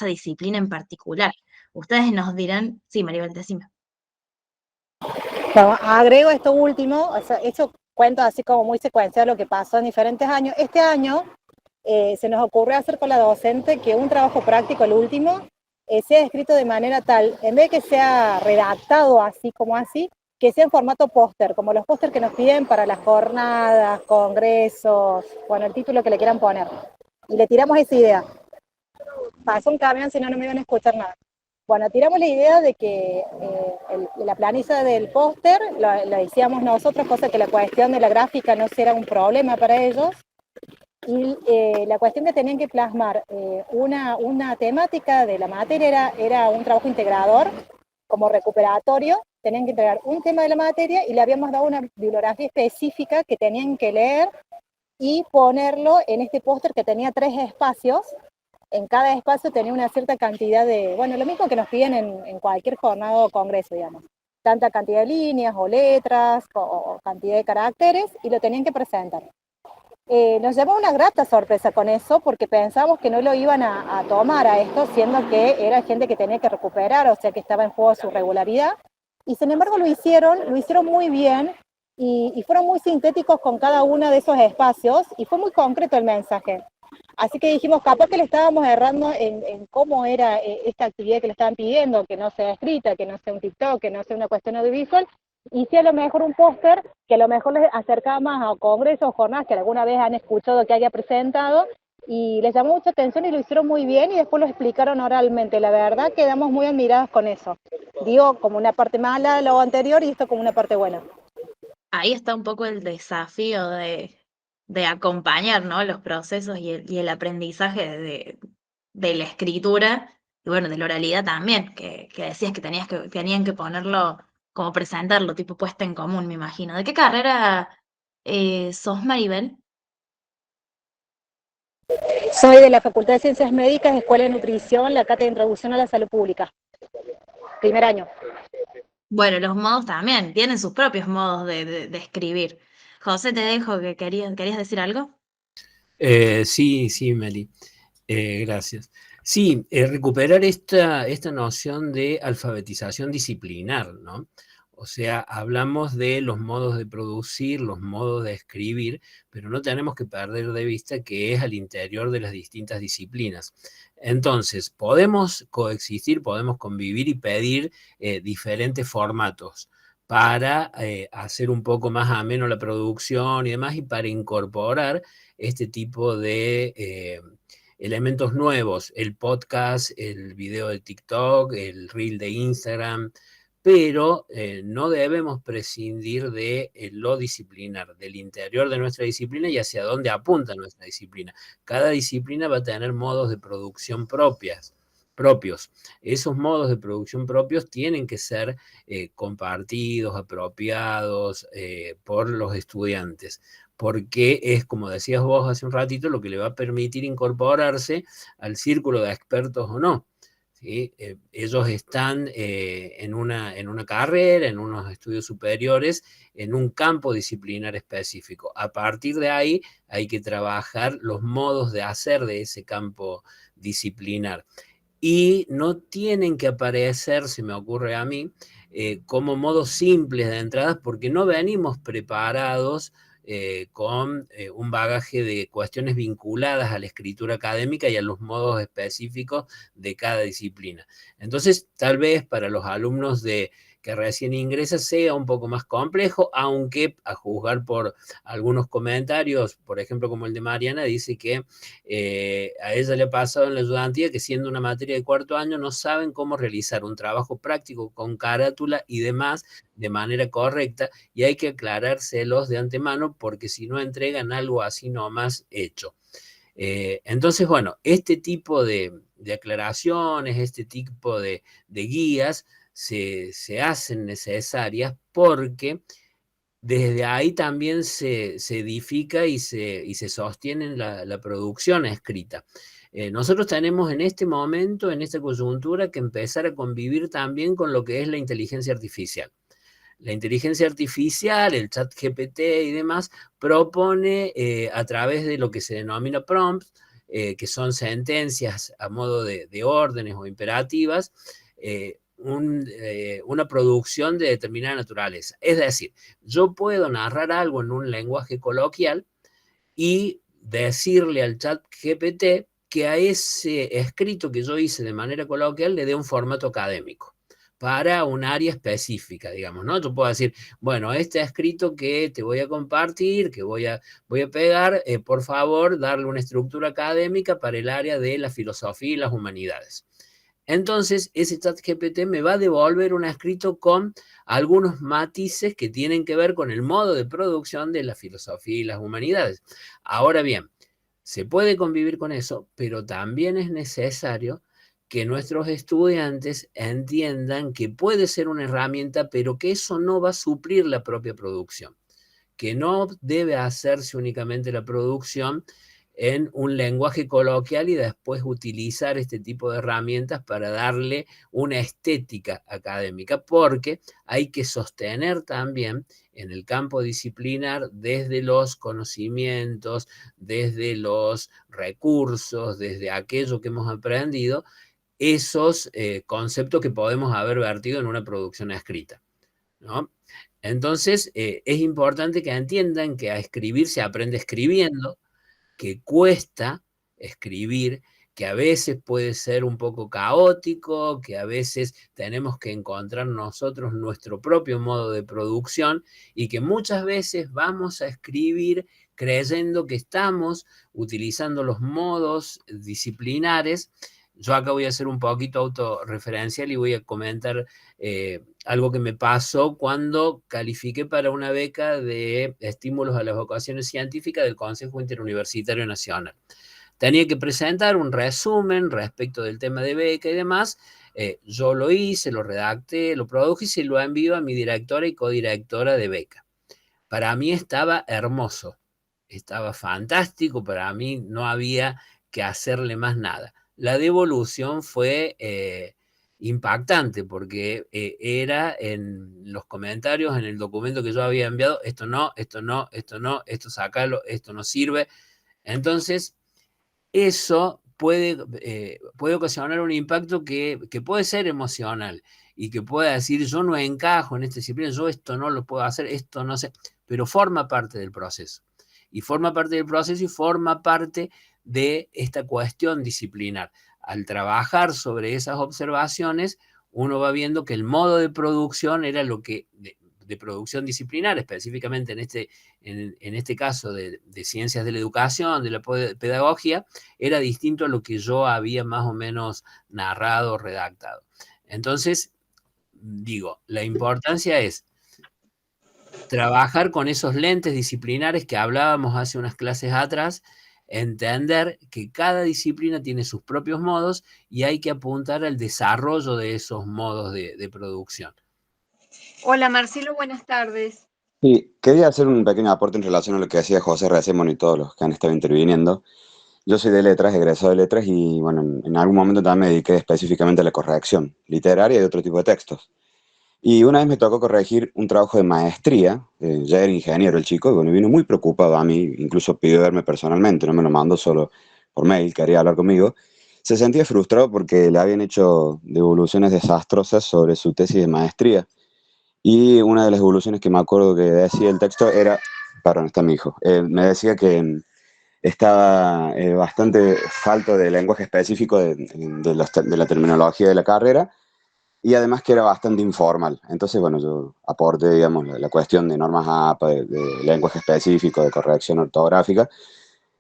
disciplina en particular. Ustedes nos dirán, sí, Maribel, decime. Bueno, agrego esto último, o sea, esto cuento así como muy secuencial lo que pasó en diferentes años. Este año se nos ocurrió hacer con la docente que un trabajo práctico, el último, sea escrito de manera tal, en vez de que sea redactado así como así, que sea en formato póster, como los póster que nos piden para las jornadas, congresos, bueno, el título que le quieran poner. Y le tiramos esa idea. Pasó un camión, si no, no me iban a escuchar nada. Bueno, tiramos la idea de que la planilla del póster la hacíamos nosotros, cosa que la cuestión de la gráfica no era un problema para ellos. Y la cuestión que tenían que plasmar una temática de la materia era un trabajo integrador, como recuperatorio. Tenían que integrar un tema de la materia y le habíamos dado una bibliografía específica que tenían que leer y ponerlo en este póster que tenía 3 espacios. En cada espacio tenía una cierta cantidad de, bueno, lo mismo que nos piden en cualquier jornada o congreso, digamos. Tanta cantidad de líneas o letras o cantidad de caracteres y lo tenían que presentar. Nos llevó una grata sorpresa con eso porque pensamos que no lo iban a tomar a esto, siendo que era gente que tenía que recuperar, o sea que estaba en juego su regularidad. Y sin embargo lo hicieron muy bien y fueron muy sintéticos con cada uno de esos espacios y fue muy concreto el mensaje. Así que dijimos, capaz que le estábamos errando en cómo era esta actividad que le estaban pidiendo, que no sea escrita, que no sea un TikTok, que no sea una cuestión audiovisual, y sí a lo mejor un póster que a lo mejor les acercaba más a congresos o jornadas que alguna vez han escuchado que haya presentado, y les llamó mucha atención y lo hicieron muy bien y después lo explicaron oralmente. La verdad quedamos muy admirados con eso. Digo, como una parte mala lo anterior y esto como una parte buena. Ahí está un poco el desafío de acompañar, ¿no? Los procesos y el aprendizaje de la escritura y bueno, de la oralidad también, que decías que tenían que ponerlo, como presentarlo, tipo puesta en común, me imagino. ¿De qué carrera sos, Maribel? Soy de la Facultad de Ciencias Médicas, Escuela de Nutrición, la cátedra de Introducción a la Salud Pública. Primer año. Bueno, los modos también, tienen sus propios modos de escribir. José, te dejo que querías decir algo. Sí, Meli. Gracias. Sí, recuperar esta noción de alfabetización disciplinar, ¿no? O sea, hablamos de los modos de producir, los modos de escribir, pero no tenemos que perder de vista que es al interior de las distintas disciplinas. Entonces, podemos coexistir, podemos convivir y pedir diferentes formatos para hacer un poco más ameno la producción y demás, y para incorporar este tipo de elementos nuevos, el podcast, el video de TikTok, el reel de Instagram, pero no debemos prescindir de lo disciplinar, del interior de nuestra disciplina y hacia dónde apunta nuestra disciplina. Cada disciplina va a tener modos de producción propios. Esos modos de producción propios tienen que ser compartidos, apropiados por los estudiantes, porque es, como decías vos hace un ratito, lo que le va a permitir incorporarse al círculo de expertos o no. ¿Sí? Ellos están en una carrera, en unos estudios superiores, en un campo disciplinar específico. A partir de ahí hay que trabajar los modos de hacer de ese campo disciplinar. Y no tienen que aparecer, se me ocurre a mí, como modos simples de entradas, porque no venimos preparados con un bagaje de cuestiones vinculadas a la escritura académica y a los modos específicos de cada disciplina. Entonces, tal vez para los alumnos que recién ingresan sea un poco más complejo, aunque a juzgar por algunos comentarios, por ejemplo como el de Mariana, dice que a ella le ha pasado en la ayudantía que siendo una materia de cuarto año no saben cómo realizar un trabajo práctico con carátula y demás de manera correcta, y hay que aclarárselos de antemano porque si no entregan algo así nomás hecho. Entonces, bueno, este tipo de aclaraciones, este tipo de guías se hacen necesarias porque desde ahí también se edifica y se sostiene la producción escrita. Nosotros tenemos en este momento, en esta coyuntura, que empezar a convivir también con lo que es la inteligencia artificial. La inteligencia artificial, el chat GPT y demás, propone a través de lo que se denomina prompts, que son sentencias a modo de órdenes o imperativas, una producción de determinada naturaleza. Es decir, yo puedo narrar algo en un lenguaje coloquial y decirle al chat GPT que a ese escrito que yo hice de manera coloquial le dé un formato académico para un área específica, digamos, ¿no? Yo puedo decir, bueno, este escrito que te voy a compartir, que voy a pegar, por favor, darle una estructura académica para el área de la filosofía y las humanidades. Entonces, ese chat GPT me va a devolver un escrito con algunos matices que tienen que ver con el modo de producción de la filosofía y las humanidades. Ahora bien, se puede convivir con eso, pero también es necesario que nuestros estudiantes entiendan que puede ser una herramienta, pero que eso no va a suplir la propia producción, que no debe hacerse únicamente la producción en un lenguaje coloquial y después utilizar este tipo de herramientas para darle una estética académica, porque hay que sostener también en el campo disciplinar desde los conocimientos, desde los recursos, desde aquello que hemos aprendido, esos conceptos que podemos haber vertido en una producción escrita, ¿no? Entonces, es importante que entiendan que a escribir se aprende escribiendo, que cuesta escribir, que a veces puede ser un poco caótico, que a veces tenemos que encontrar nosotros nuestro propio modo de producción y que muchas veces vamos a escribir creyendo que estamos utilizando los modos disciplinares. Yo acá voy a hacer un poquito autorreferencial y voy a comentar algo que me pasó cuando califiqué para una beca de estímulos a las vocaciones científicas del Consejo Interuniversitario Nacional. Tenía que presentar un resumen respecto del tema de beca y demás. Yo lo hice, lo redacté, lo produje y se lo envío a mi directora y codirectora de beca. Para mí estaba hermoso, estaba fantástico, para mí no había que hacerle más nada. La devolución fue impactante porque era en los comentarios, en el documento que yo había enviado, esto no, esto no, esto no, esto sácalo, esto no sirve. Entonces, eso puede ocasionar un impacto que puede ser emocional y que pueda decir, yo no encajo en esta disciplina, yo esto no lo puedo hacer, esto no sé, pero forma parte del proceso. Y forma parte del proceso y forma parte de esta cuestión disciplinar. Al trabajar sobre esas observaciones, uno va viendo que el modo de producción era lo que, de producción disciplinar, específicamente en este caso de ciencias de la educación, de la pedagogía, era distinto a lo que yo había más o menos narrado, redactado. Entonces, digo, la importancia es trabajar con esos lentes disciplinares que hablábamos hace unas clases atrás, entender que cada disciplina tiene sus propios modos y hay que apuntar al desarrollo de esos modos de producción. Hola Marcelo, buenas tardes. Sí, quería hacer un pequeño aporte en relación a lo que decía José Recemón y todos los que han estado interviniendo. Yo soy de letras, egresado de letras y bueno, en algún momento también me dediqué específicamente a la corrección literaria y otro tipo de textos. Y una vez me tocó corregir un trabajo de maestría, ya era ingeniero el chico, y bueno, vino muy preocupado a mí, incluso pidió verme personalmente, no me lo mandó solo por mail, quería hablar conmigo. Se sentía frustrado porque le habían hecho devoluciones desastrosas sobre su tesis de maestría. Y una de las evoluciones que me acuerdo que decía el texto era, perdón, está mi hijo, me decía que estaba bastante falto de lenguaje específico de la terminología de la carrera y además que era bastante informal. Entonces, bueno, yo aporté, digamos, la cuestión de normas APA, de lenguaje específico, de corrección ortográfica.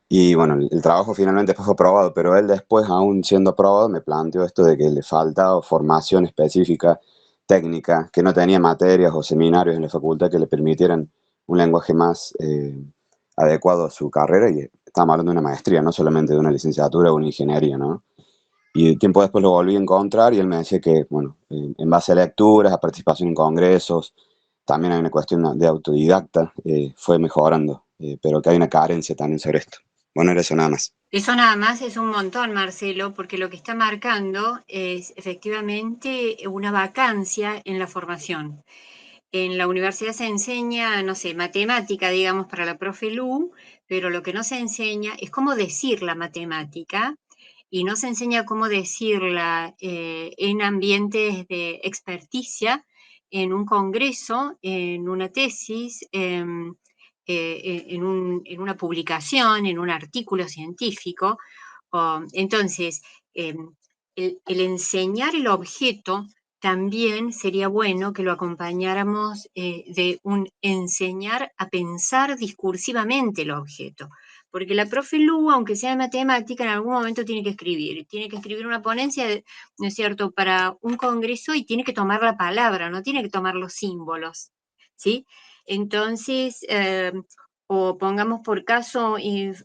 Y bueno, el trabajo finalmente fue aprobado, pero él después, aún siendo aprobado, me planteó esto de que le faltaba formación específica, técnica, que no tenía materias o seminarios en la facultad que le permitieran un lenguaje más adecuado a su carrera. Y estamos hablando de una maestría, no solamente de una licenciatura o una ingeniería, ¿no? Y tiempo después lo volví a encontrar y él me decía que, bueno, en base a lecturas, a participación en congresos, también hay una cuestión de autodidacta, fue mejorando, pero que hay una carencia también sobre esto. Bueno, era eso nada más. Eso nada más es un montón, Marcelo, porque lo que está marcando es efectivamente una vacancia en la formación. En la universidad se enseña, no sé, matemática, digamos, para la profe Lu, pero lo que no se enseña es cómo decir la matemática y no se enseña cómo decirla en ambientes de experticia, en un congreso, en una tesis, en una publicación, en un artículo científico. Entonces, el enseñar el objeto también sería bueno que lo acompañáramos de un enseñar a pensar discursivamente el objeto. Porque la profe Lu, aunque sea de matemática, en algún momento tiene que escribir una ponencia, ¿no es cierto?, para un congreso y tiene que tomar la palabra, no tiene que tomar los símbolos, ¿sí? Entonces, o pongamos por caso,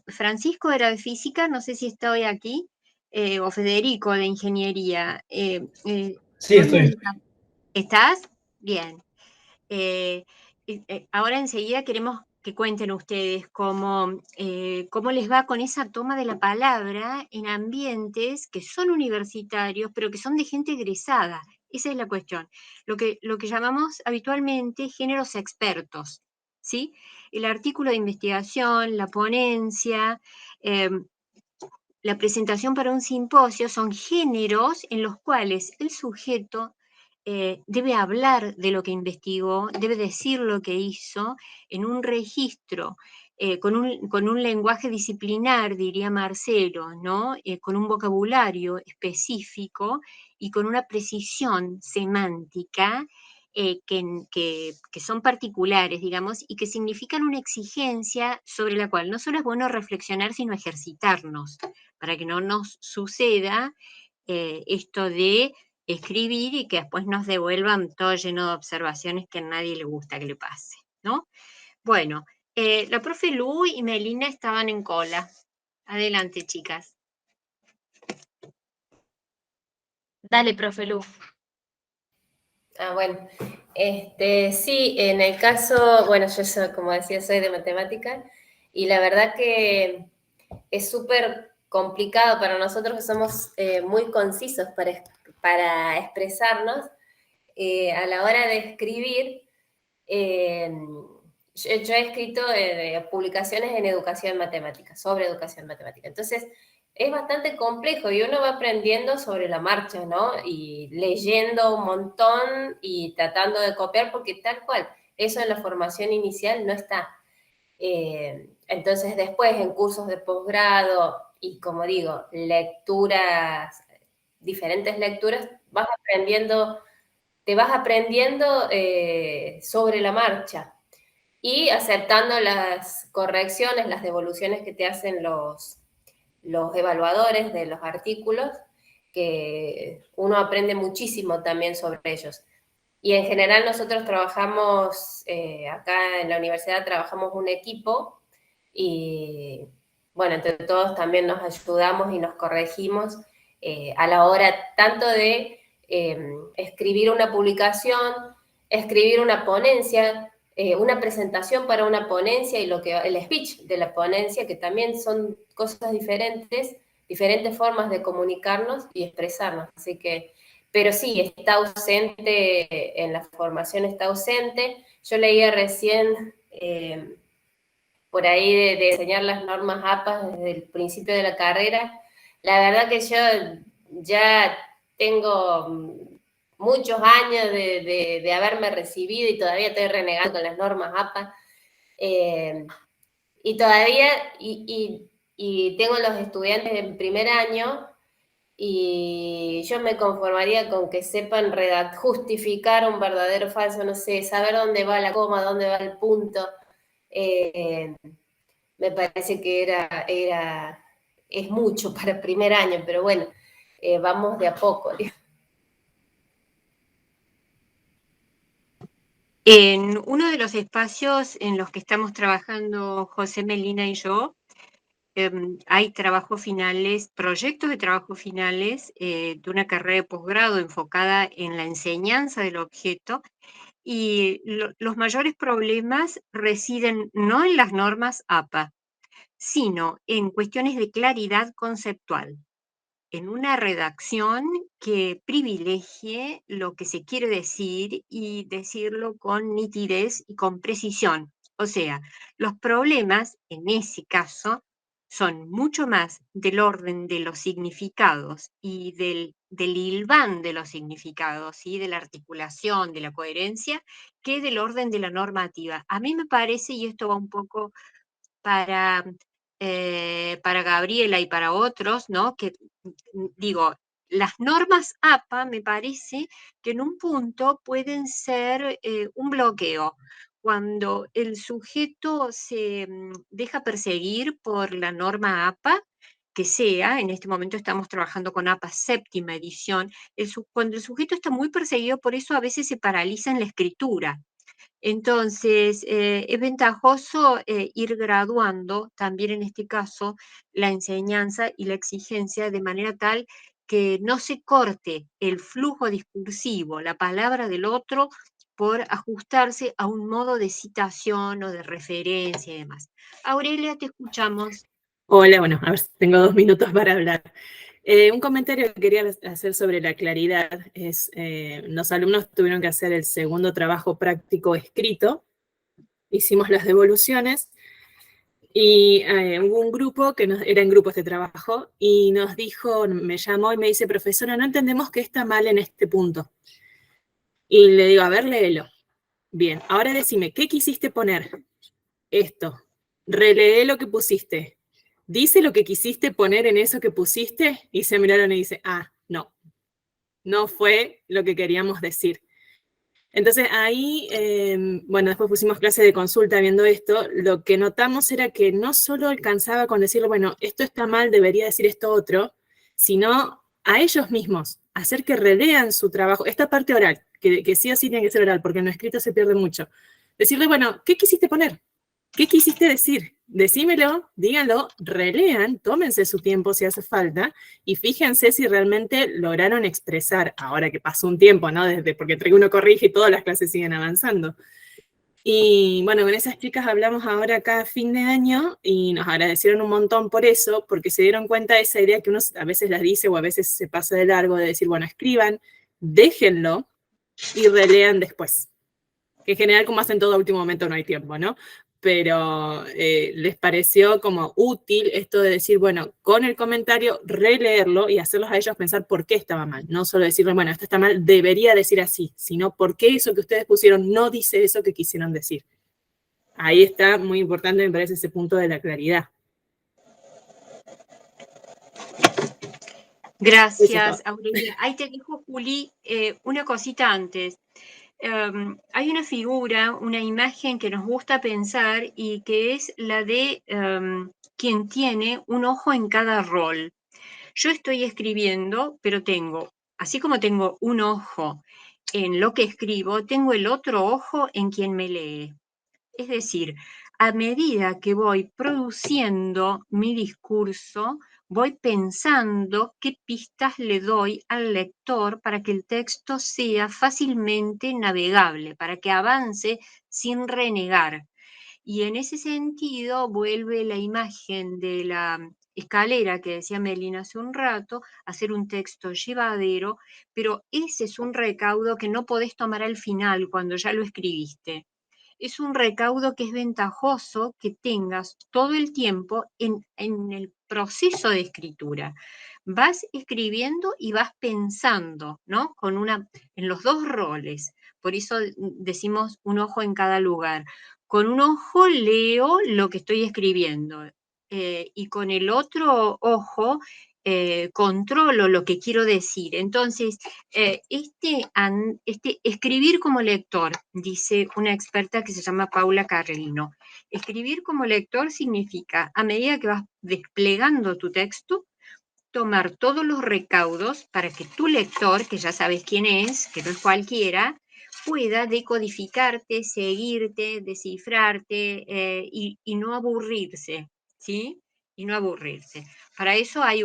Francisco era de física, no sé si está hoy aquí, o Federico de ingeniería. Sí, estoy. ¿Estás? Bien. Ahora enseguida queremos que cuenten ustedes cómo les va con esa toma de la palabra en ambientes que son universitarios, pero que son de gente egresada. Esa es la cuestión. Lo que llamamos habitualmente géneros expertos, ¿sí? El artículo de investigación, la ponencia, la presentación para un simposio son géneros en los cuales el sujeto debe hablar de lo que investigó, debe decir lo que hizo en un registro, con un lenguaje disciplinar, diría Marcelo, ¿no? Con un vocabulario específico y con una precisión semántica que son particulares, digamos, y que significan una exigencia sobre la cual no solo es bueno reflexionar, sino ejercitarnos, para que no nos suceda esto de escribir y que después nos devuelvan todo lleno de observaciones que a nadie le gusta que le pase, ¿no? Bueno, la profe Lu y Melina estaban en cola. Adelante, chicas. Dale, profe Lu. Bueno, sí, en el caso, bueno, yo soy, como decía, soy de matemática y la verdad que es súper complicado para nosotros que somos muy concisos para expresarnos. A la hora de escribir, yo he escrito publicaciones en educación matemática, sobre educación matemática. Entonces, es bastante complejo y uno va aprendiendo sobre la marcha, ¿no? Y leyendo un montón y tratando de copiar, porque tal cual, eso en la formación inicial no está. Entonces, después, en cursos de posgrado y, como digo, lecturas, diferentes lecturas, te vas aprendiendo sobre la marcha y aceptando las correcciones, las devoluciones que te hacen los evaluadores de los artículos, que uno aprende muchísimo también sobre ellos. Y en general nosotros trabajamos, acá en la universidad trabajamos un equipo y, bueno, entre todos también nos ayudamos y nos corregimos a la hora tanto de escribir una publicación, escribir una ponencia, una presentación para una ponencia y el speech de la ponencia, que también son cosas diferentes formas de comunicarnos y expresarnos. Así que, pero sí, está ausente, en la formación está ausente. Yo leía recién por ahí de enseñar las normas APA desde el principio de la carrera. La verdad que yo ya tengo muchos años de haberme recibido y todavía estoy renegando con las normas APA. Y todavía, y tengo los estudiantes en primer año, y yo me conformaría con que sepan justificar un verdadero o falso, no sé, saber dónde va la coma, dónde va el punto. Me parece que es mucho para primer año, pero bueno, vamos de a poco. En uno de los espacios en los que estamos trabajando José, Melina y yo, hay trabajos finales, proyectos de trabajo finales de una carrera de posgrado enfocada en la enseñanza del objeto, y los mayores problemas residen no en las normas APA, sino en cuestiones de claridad conceptual, en una redacción que privilegie lo que se quiere decir y decirlo con nitidez y con precisión. O sea, los problemas, en ese caso, son mucho más del orden de los significados y del hilván de los significados, ¿sí? De la articulación, de la coherencia, que del orden de la normativa. A mí me parece, y esto va un poco para Gabriela y para otros, ¿no? Que digo, las normas APA me parece que en un punto pueden ser un bloqueo. Cuando el sujeto se deja perseguir por la norma APA, que sea, en este momento estamos trabajando con APA séptima edición, cuando el sujeto está muy perseguido, por eso a veces se paraliza en la escritura. Entonces, es ventajoso ir graduando también en este caso la enseñanza y la exigencia de manera tal que no se corte el flujo discursivo, la palabra del otro, por ajustarse a un modo de citación o de referencia y demás. Aurelia, te escuchamos. Hola, bueno, a ver si tengo 2 minutos para hablar. Un comentario que quería hacer sobre la claridad es, los alumnos tuvieron que hacer el segundo trabajo práctico escrito, hicimos las devoluciones y hubo un grupo que era en grupo este trabajo y nos dijo, me llamó y me dice, profesora, no entendemos qué está mal en este punto. Y le digo, a ver, léelo. Bien, ahora decime, ¿qué quisiste poner? Esto. Relee lo que pusiste. ¿Dice lo que quisiste poner en eso que pusiste? Y se miraron y dice, no. No fue lo que queríamos decir. Entonces ahí, bueno, después pusimos clase de consulta viendo esto, lo que notamos era que no solo alcanzaba con decirle, bueno, esto está mal, debería decir esto otro, sino a ellos mismos, hacer que relean su trabajo, esta parte oral, que sí o sí tiene que ser oral, porque en lo escrito se pierde mucho. Decirle, bueno, ¿qué quisiste poner? ¿Qué quisiste decir? Decímelo, díganlo, relean, tómense su tiempo si hace falta y fíjense si realmente lograron expresar, ahora que pasó un tiempo, ¿no? Porque entre uno corrige y todas las clases siguen avanzando. Y bueno, con esas chicas hablamos ahora cada fin de año y nos agradecieron un montón por eso, porque se dieron cuenta de esa idea que uno a veces las dice o a veces se pasa de largo de decir, bueno, escriban, déjenlo y relean después. Que en general, como hacen todo a último momento, no hay tiempo, ¿no? Pero les pareció como útil esto de decir, bueno, con el comentario, releerlo y hacerlos a ellos pensar por qué estaba mal. No solo decirle, bueno, esto está mal, debería decir así, sino por qué eso que ustedes pusieron no dice eso que quisieron decir. Ahí está muy importante, me parece, ese punto de la claridad. Gracias, Aurelia. Ahí te dijo, Juli, una cosita antes. Hay una figura, una imagen que nos gusta pensar y que es la de quien tiene un ojo en cada rol. Yo estoy escribiendo, pero tengo, así como tengo un ojo en lo que escribo, tengo el otro ojo en quien me lee. Es decir, a medida que voy produciendo mi discurso, voy pensando qué pistas le doy al lector para que el texto sea fácilmente navegable, para que avance sin renegar. Y en ese sentido vuelve la imagen de la escalera que decía Melina hace un rato, hacer un texto llevadero, pero ese es un recaudo que no podés tomar al final cuando ya lo escribiste. Es un recaudo que es ventajoso que tengas todo el tiempo en el proceso de escritura. Vas escribiendo y vas pensando, ¿no? En los dos roles. Por eso decimos un ojo en cada lugar. Con un ojo leo lo que estoy escribiendo y con el otro ojo controlo lo que quiero decir. Entonces, escribir como lector, dice una experta que se llama Paula Carlino, escribir como lector significa, a medida que vas desplegando tu texto, tomar todos los recaudos para que tu lector, que ya sabes quién es, que no es cualquiera, pueda decodificarte, seguirte, descifrarte y no aburrirse, ¿sí? Y no aburrirse. Para eso hay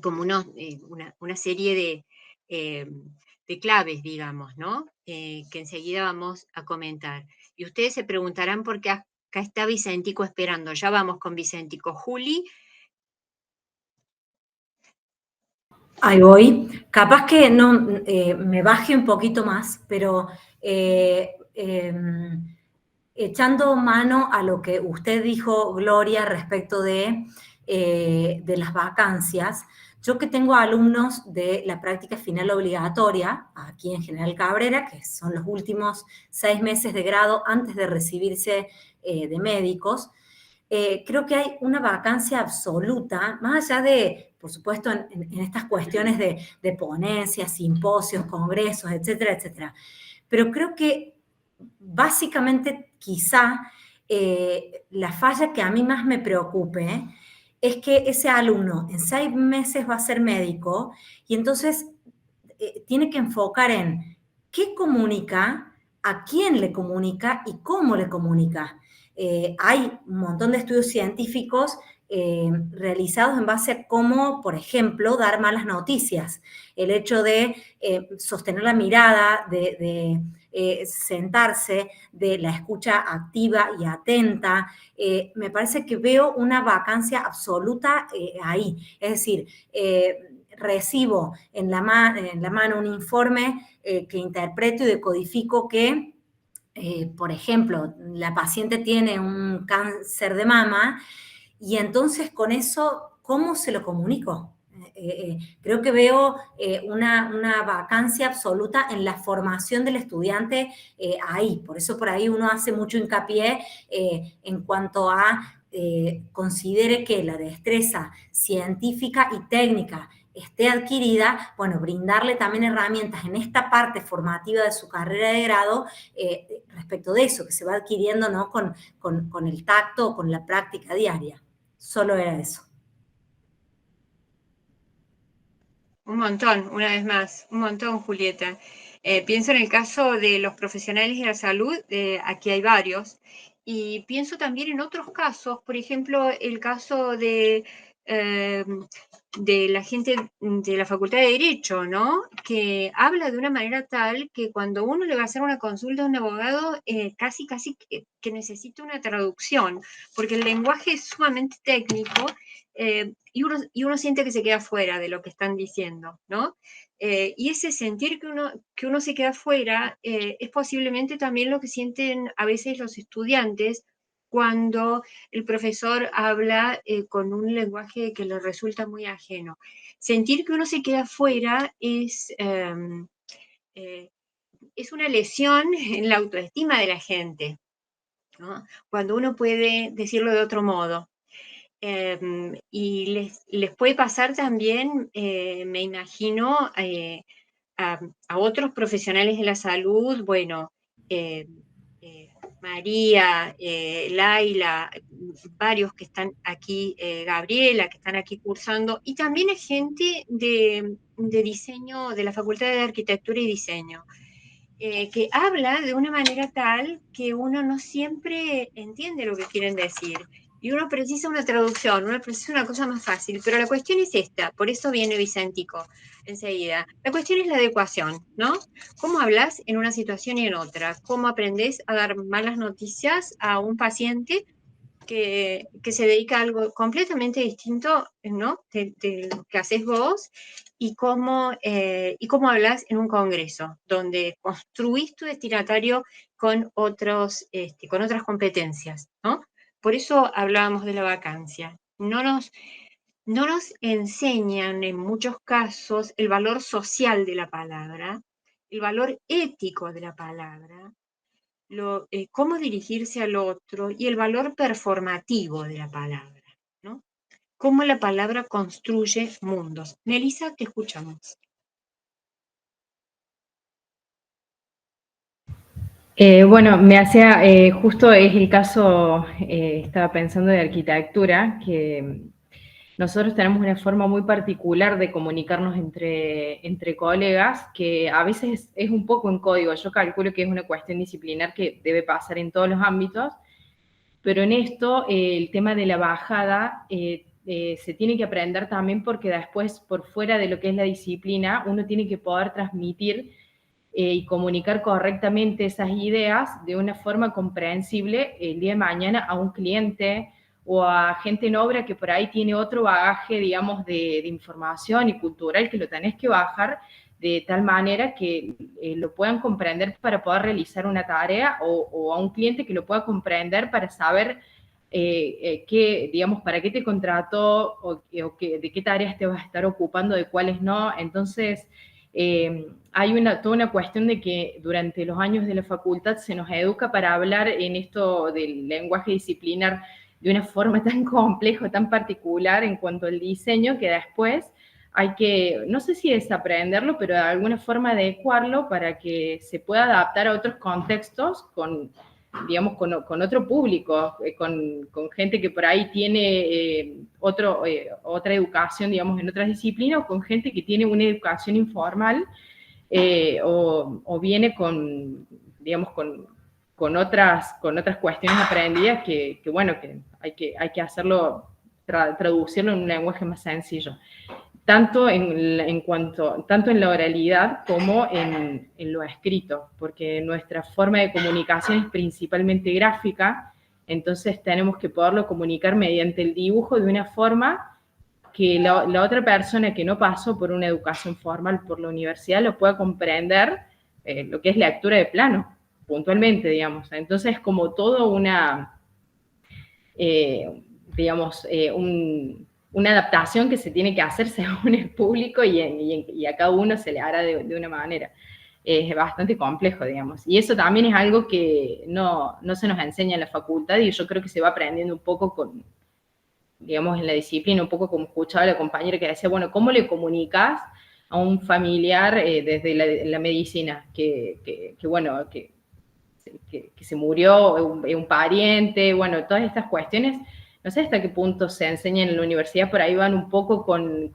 como una serie de claves, digamos, ¿no? Que enseguida vamos a comentar. Y ustedes se preguntarán por qué acá está Vicentico esperando. Ya vamos con Vicentico. Juli. Ahí voy. Capaz que no me baje un poquito más, pero echando mano a lo que usted dijo, Gloria, respecto de las vacancias, yo que tengo alumnos de la práctica final obligatoria, aquí en General Cabrera, que son los últimos 6 meses de grado antes de recibirse de médicos, creo que hay una vacancia absoluta, más allá de, por supuesto, en estas cuestiones de ponencias, simposios, congresos, etcétera, etcétera. Pero creo que básicamente quizá la falla que a mí más me preocupe es que ese alumno en 6 meses va a ser médico y entonces tiene que enfocar en qué comunica, a quién le comunica y cómo le comunica. Hay un montón de estudios científicos realizados en base a cómo, por ejemplo, dar malas noticias. El hecho de sostener la mirada, de sentarse, de la escucha activa y atenta. Me parece que veo una vacancia absoluta ahí. Es decir, recibo en la mano un informe que interpreto y decodifico que por ejemplo, la paciente tiene un cáncer de mama y entonces con eso, ¿cómo se lo comunico? Creo que veo una vacancia absoluta en la formación del estudiante ahí. Por eso por ahí uno hace mucho hincapié en cuanto a considere que la destreza científica y técnica esté adquirida, bueno, brindarle también herramientas en esta parte formativa de su carrera de grado respecto de eso, que se va adquiriendo, ¿no? con el tacto, con la práctica diaria. Solo era eso. Un montón, una vez más, un montón, Julieta. Pienso en el caso de los profesionales de la salud, aquí hay varios, y pienso también en otros casos, por ejemplo, el caso de la gente de la Facultad de Derecho, ¿no? Que habla de una manera tal que cuando uno le va a hacer una consulta a un abogado, casi que necesita una traducción, porque el lenguaje es sumamente técnico, y uno siente que se queda fuera de lo que están diciendo, ¿no? Y ese sentir que uno se queda fuera es posiblemente también lo que sienten a veces los estudiantes cuando el profesor habla con un lenguaje que les resulta muy ajeno. Sentir que uno se queda fuera es una lesión en la autoestima de la gente, ¿no? Cuando uno puede decirlo de otro modo. Y les puede pasar también, me imagino, a otros profesionales de la salud, bueno, María, Laila, varios que están aquí, Gabriela, que están aquí cursando, y también hay gente de diseño, de la Facultad de Arquitectura y Diseño, que habla de una manera tal que uno no siempre entiende lo que quieren decir. Y uno precisa una traducción, uno precisa una cosa más fácil, pero la cuestión es esta, por eso viene Vicentico enseguida. La cuestión es la adecuación, ¿no? ¿Cómo hablas en una situación y en otra? ¿Cómo aprendes a dar malas noticias a un paciente que se dedica a algo completamente distinto, ¿no? de lo que haces vos, y cómo hablas en un congreso, donde construís tu destinatario con otras competencias, ¿no? Por eso hablábamos de la vacancia. No nos enseñan en muchos casos el valor social de la palabra, el valor ético de la palabra, cómo dirigirse al otro y el valor performativo de la palabra, ¿no? Cómo la palabra construye mundos. Melissa, te escuchamos. Bueno, me hacía, justo es el caso, estaba pensando de arquitectura, que nosotros tenemos una forma muy particular de comunicarnos entre colegas, que a veces es un poco en código. Yo calculo que es una cuestión disciplinar que debe pasar en todos los ámbitos, pero en esto el tema de la bajada se tiene que aprender también, porque después, por fuera de lo que es la disciplina, uno tiene que poder transmitir y comunicar correctamente esas ideas de una forma comprensible el día de mañana a un cliente o a gente en obra que por ahí tiene otro bagaje, digamos, de información y cultural, que lo tenés que bajar de tal manera que lo puedan comprender para poder realizar una tarea, o a un cliente que lo pueda comprender para saber digamos, para qué te contrató, o de qué tareas te vas a estar ocupando, de cuáles no. Entonces, hay toda una cuestión de que durante los años de la facultad se nos educa para hablar en esto del lenguaje disciplinar de una forma tan compleja, tan particular en cuanto al diseño, que después hay que, no sé si desaprenderlo, pero de alguna forma adecuarlo para que se pueda adaptar a otros contextos digamos, con otro público, con gente que por ahí tiene otra educación, digamos, en otras disciplinas, o con gente que tiene una educación informal, o viene con, digamos, con otras cuestiones aprendidas que bueno, que hay que hacerlo, traducirlo en un lenguaje más sencillo. Tanto en la oralidad como en lo escrito, porque nuestra forma de comunicación es principalmente gráfica, entonces tenemos que poderlo comunicar mediante el dibujo de una forma que la otra persona que no pasó por una educación formal por la universidad lo pueda comprender, lo que es lectura de plano, puntualmente, digamos. Entonces es como todo una adaptación que se tiene que hacer según el público y a cada uno se le hará de una manera. Es bastante complejo, digamos. Y eso también es algo que no se nos enseña en la facultad y yo creo que se va aprendiendo un poco con, digamos, en la disciplina, un poco como escuchaba la compañera que decía, bueno, ¿cómo le comunicas a un familiar desde la medicina que se murió, un pariente, bueno, todas estas cuestiones? No sé hasta qué punto se enseña en la universidad, por ahí van un poco con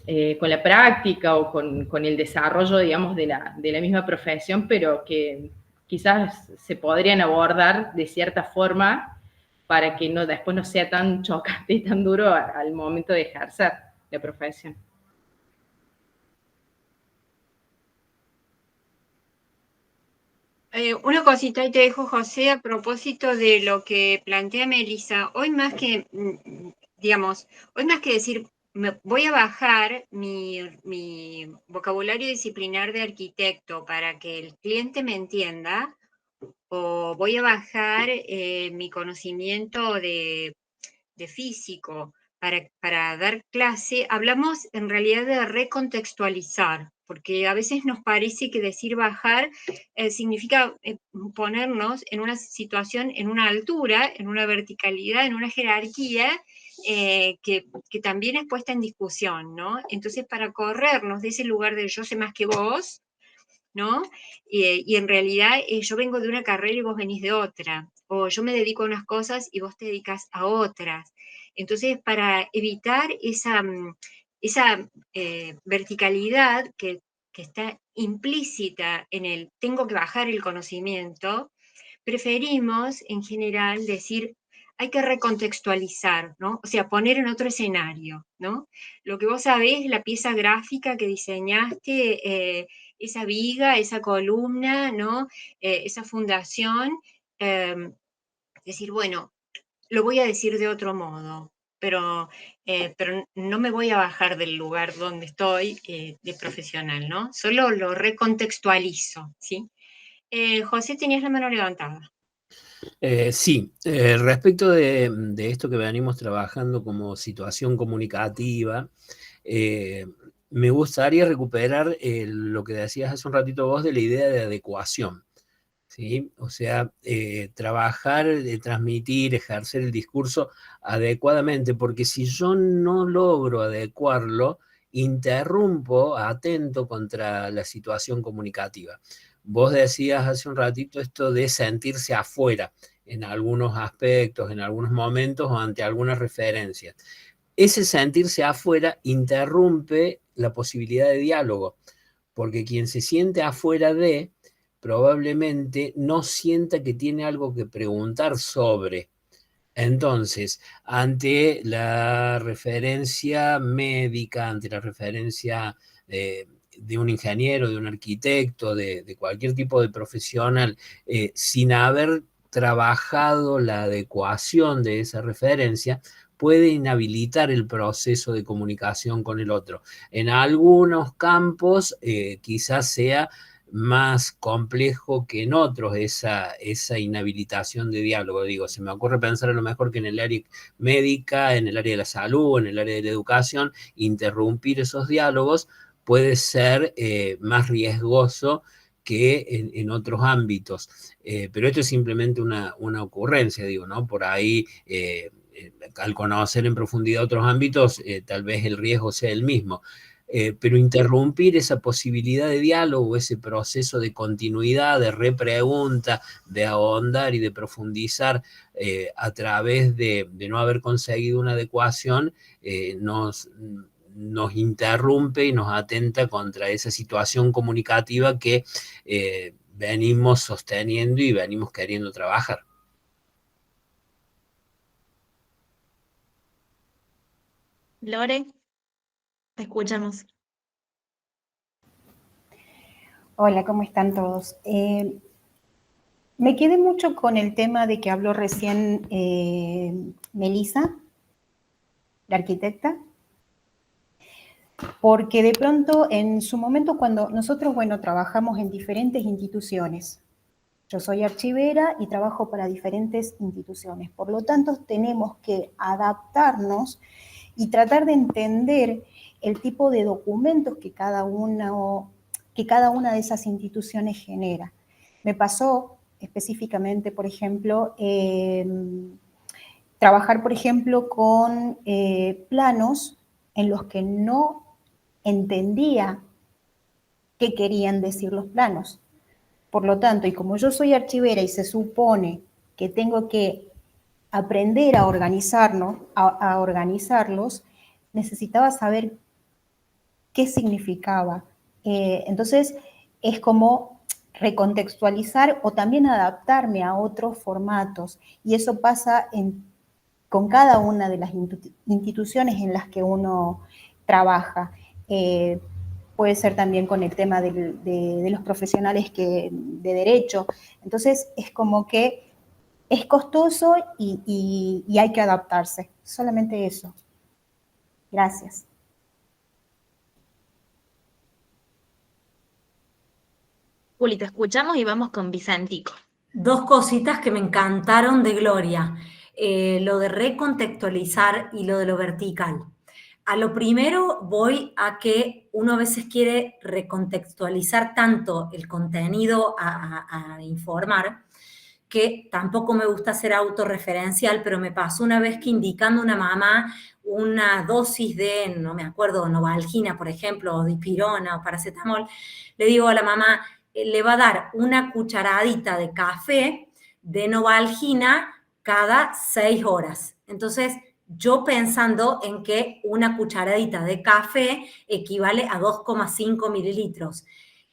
la práctica o con el desarrollo, digamos, de la misma profesión, pero que quizás se podrían abordar de cierta forma para que después no sea tan chocante y tan duro al momento de ejercer la profesión. Una cosita y te dejo, José, a propósito de lo que plantea Melissa. Hoy más que, digamos, hoy más que decir, voy a bajar mi vocabulario disciplinar de arquitecto para que el cliente me entienda, o voy a bajar mi conocimiento de físico para dar clase, hablamos en realidad de recontextualizar, porque a veces nos parece que decir bajar significa ponernos en una situación, en una altura, en una verticalidad, en una jerarquía que también es puesta en discusión, ¿no? Entonces, para corrernos de ese lugar de yo sé más que vos, ¿no? Y en realidad yo vengo de una carrera y vos venís de otra, o yo me dedico a unas cosas y vos te dedicas a otras. Entonces, para evitar esa verticalidad que está implícita en el tengo que bajar el conocimiento, preferimos en general decir hay que recontextualizar, ¿no? O sea, poner en otro escenario, ¿no? Lo que vos sabés, la pieza gráfica que diseñaste, esa viga, esa columna, ¿no? Esa fundación, decir, bueno, lo voy a decir de otro modo, pero no me voy a bajar del lugar donde estoy de profesional, ¿no? Solo lo recontextualizo, ¿sí? José, tenías la mano levantada. Sí, respecto de esto que venimos trabajando como situación comunicativa, me gustaría recuperar lo que decías hace un ratito vos de la idea de adecuación, ¿sí? O sea, trabajar, transmitir, ejercer el discurso adecuadamente, porque si yo no logro adecuarlo, interrumpo, atento contra la situación comunicativa. Vos decías hace un ratito esto de sentirse afuera en algunos aspectos, en algunos momentos o ante algunas referencias. Ese sentirse afuera interrumpe la posibilidad de diálogo, porque quien se siente afuera de, probablemente no sienta que tiene algo que preguntar sobre. Entonces, ante la referencia médica, ante la referencia de un ingeniero, de un arquitecto, de cualquier tipo de profesional, sin haber trabajado la adecuación de esa referencia, puede inhabilitar el proceso de comunicación con el otro. En algunos campos quizás sea más complejo que en otros esa inhabilitación de diálogo. Digo, se me ocurre pensar a lo mejor que en el área médica, en el área de la salud, en el área de la educación, interrumpir esos diálogos puede ser más riesgoso que en otros ámbitos. Pero esto es simplemente una ocurrencia, digo, ¿no? Por ahí, al conocer en profundidad otros ámbitos, tal vez el riesgo sea el mismo. Pero interrumpir esa posibilidad de diálogo, ese proceso de continuidad, de repregunta, de ahondar y de profundizar a través de no haber conseguido una adecuación, nos interrumpe y nos atenta contra esa situación comunicativa que venimos sosteniendo y venimos queriendo trabajar. Lore, te escuchamos. Hola, ¿cómo están todos? Me quedé mucho con el tema de que habló recién Melissa, la arquitecta, porque de pronto en su momento cuando nosotros, bueno, trabajamos en diferentes instituciones Yo soy archivera y trabajo para diferentes instituciones. Por lo tanto, tenemos que adaptarnos y tratar de entender el tipo de documentos que cada una de esas instituciones genera. Me pasó específicamente, por ejemplo, trabajar, por ejemplo, con planos en los que no entendía qué querían decir los planos. Por lo tanto, y como yo soy archivera y se supone que tengo que aprender a organizarlos, necesitaba saber qué significaba. Entonces, es como recontextualizar o también adaptarme a otros formatos. Y eso pasa con cada una de las instituciones en las que uno trabaja. Puede ser también con el tema de los profesionales de derecho. Entonces, es como que es costoso y hay que adaptarse. Solamente eso. Gracias. Juli, te escuchamos y vamos con Vicentico. Dos cositas que me encantaron de Gloria, lo de recontextualizar y lo de lo vertical. A lo primero voy a que uno a veces quiere recontextualizar tanto el contenido a informar, que tampoco me gusta ser autorreferencial, pero me pasó una vez que indicando a una mamá una dosis de, no me acuerdo, Novalgina, por ejemplo, o dipirona o paracetamol, le digo a la mamá, le va a dar una cucharadita de café de Novalgina cada 6 horas. Entonces, yo pensando en que una cucharadita de café equivale a 2,5 mililitros.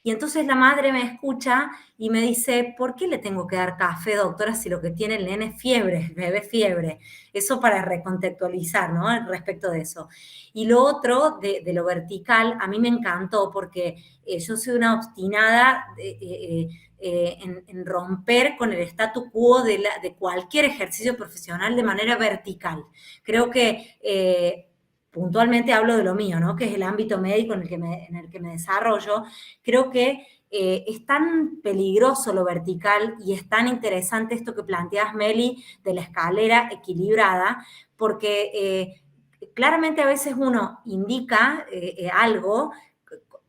Y entonces la madre me escucha y me dice, ¿por qué le tengo que dar café, doctora, si lo que tiene el nene es fiebre, el bebé fiebre? Eso para recontextualizar, ¿no? Respecto de eso. Y lo otro, de lo vertical, a mí me encantó porque yo soy una obstinada en romper con el statu quo de cualquier ejercicio profesional de manera vertical. Creo que puntualmente hablo de lo mío, ¿no? Que es el ámbito médico en el que me desarrollo. Creo que es tan peligroso lo vertical y es tan interesante esto que planteas, Meli, de la escalera equilibrada, porque claramente a veces uno indica algo,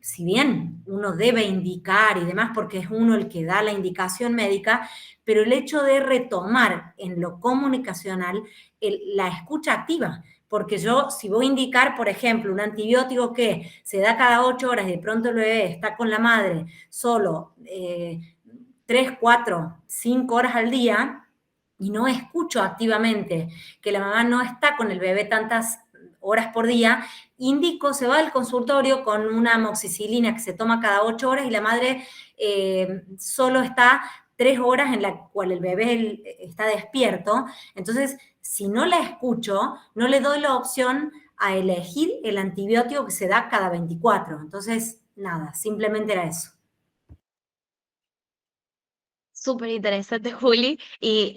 si bien uno debe indicar y demás, porque es uno el que da la indicación médica, pero el hecho de retomar en lo comunicacional la escucha activa. Porque yo, si voy a indicar, por ejemplo, un antibiótico que se da cada 8 horas y de pronto el bebé está con la madre solo 3, 4, 5 horas al día y no escucho activamente que la mamá no está con el bebé tantas horas por día, indico, se va al consultorio con una amoxicilina que se toma cada 8 horas y la madre solo está 3 horas en la cual el bebé está despierto. Entonces, si no la escucho, no le doy la opción a elegir el antibiótico que se da cada 24. Entonces, nada, simplemente era eso. Súper interesante, Juli. Y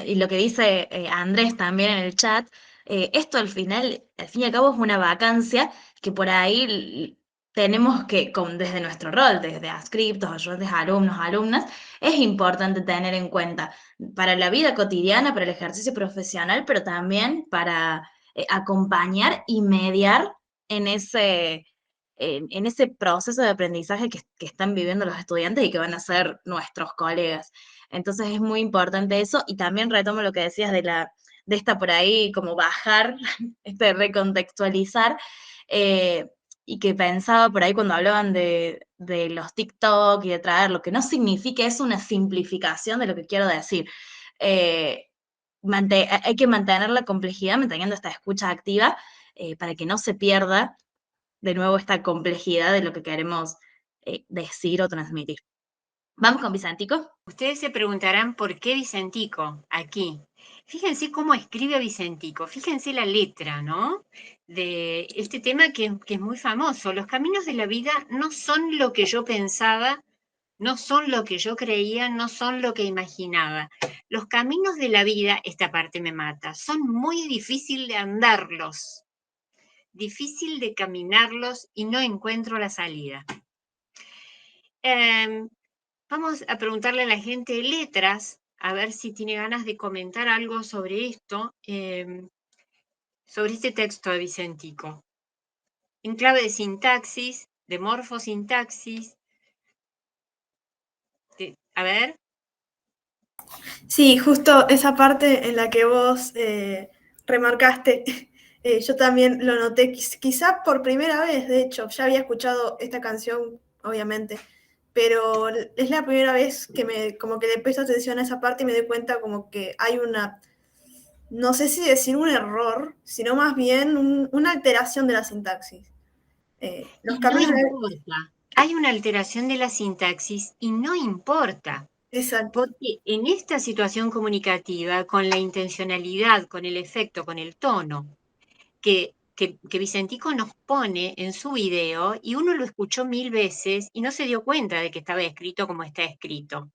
y lo que dice Andrés también en el chat, esto al fin y al cabo es una vacancia que por ahí tenemos que, desde nuestro rol, desde adscriptos, ayudantes, alumnos, alumnas, es importante tener en cuenta para la vida cotidiana, para el ejercicio profesional, pero también para acompañar y mediar en ese proceso de aprendizaje que están viviendo los estudiantes y que van a ser nuestros colegas. Entonces es muy importante eso, y también retomo lo que decías de esta por ahí, como bajar, recontextualizar, y que pensaba por ahí cuando hablaban de los TikTok y de traer lo que no significa, es una simplificación de lo que quiero decir. Hay que mantener la complejidad manteniendo esta escucha activa para que no se pierda de nuevo esta complejidad de lo que queremos decir o transmitir. ¿Vamos con Vicentico? Ustedes se preguntarán por qué Vicentico aquí. Fíjense cómo escribe Vicentico, fíjense la letra, ¿no? De este tema que es muy famoso. Los caminos de la vida no son lo que yo pensaba, no son lo que yo creía, no son lo que imaginaba. Los caminos de la vida, esta parte me mata, son muy difíciles de andarlos, difícil de caminarlos y no encuentro la salida. Vamos a preguntarle a la gente de letras, a ver si tiene ganas de comentar algo sobre esto, sobre este texto de Vicentico. En clave de sintaxis, de morfosintaxis. A ver. Sí, justo esa parte en la que vos remarcaste, yo también lo noté, quizá por primera vez, de hecho, ya había escuchado esta canción, obviamente, pero es la primera vez que como que le presto atención a esa parte y me doy cuenta como que hay una, no sé si decir un error, sino más bien una alteración de la sintaxis. Los Y no caminos importa. Hay una alteración de la sintaxis y no importa. Exacto. Porque en esta situación comunicativa, con la intencionalidad, con el efecto, con el tono que Vicentico nos pone en su video, y uno lo escuchó 1000 veces y no se dio cuenta de que estaba escrito como está escrito.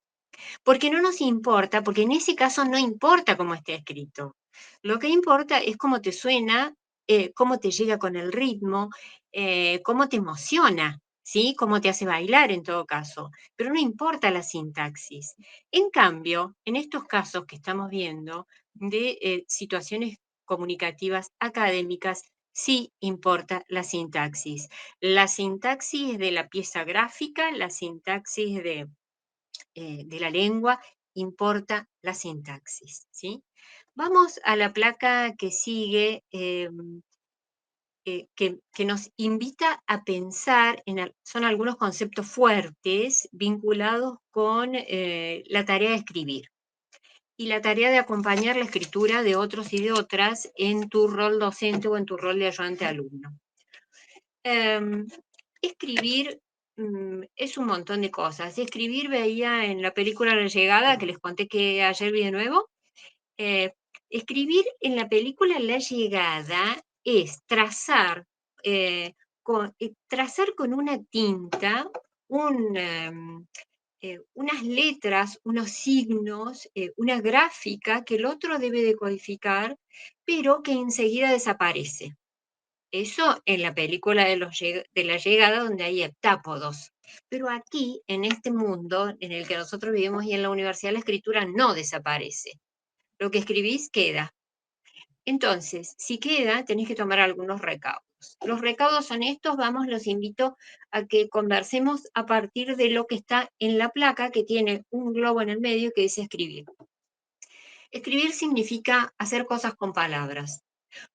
Porque no nos importa, porque en ese caso no importa cómo esté escrito. Lo que importa es cómo te suena, cómo te llega con el ritmo, cómo te emociona, ¿sí? Cómo te hace bailar en todo caso. Pero no importa la sintaxis. En cambio, en estos casos que estamos viendo de situaciones comunicativas académicas, sí importa la sintaxis. La sintaxis de la pieza gráfica, la sintaxis de la lengua, importa la sintaxis, ¿sí? Vamos a la placa que sigue, que nos invita a pensar, son algunos conceptos fuertes vinculados con la tarea de escribir y la tarea de acompañar la escritura de otros y de otras en tu rol docente o en tu rol de ayudante alumno. Escribir es un montón de cosas. Escribir, veía en la película La Llegada, que les conté que ayer vi de nuevo, escribir en la película La Llegada es trazar con una tinta unas letras, unos signos, una gráfica que el otro debe decodificar, pero que enseguida desaparece. Eso en la película de La Llegada, donde hay heptápodos. Pero aquí, en este mundo en el que nosotros vivimos y en la universidad, la escritura no desaparece. Lo que escribís queda. Entonces, si queda, tenés que tomar algunos recaudos. Los recaudos son estos, los invito a que conversemos a partir de lo que está en la placa, que tiene un globo en el medio que dice escribir. Escribir significa hacer cosas con palabras.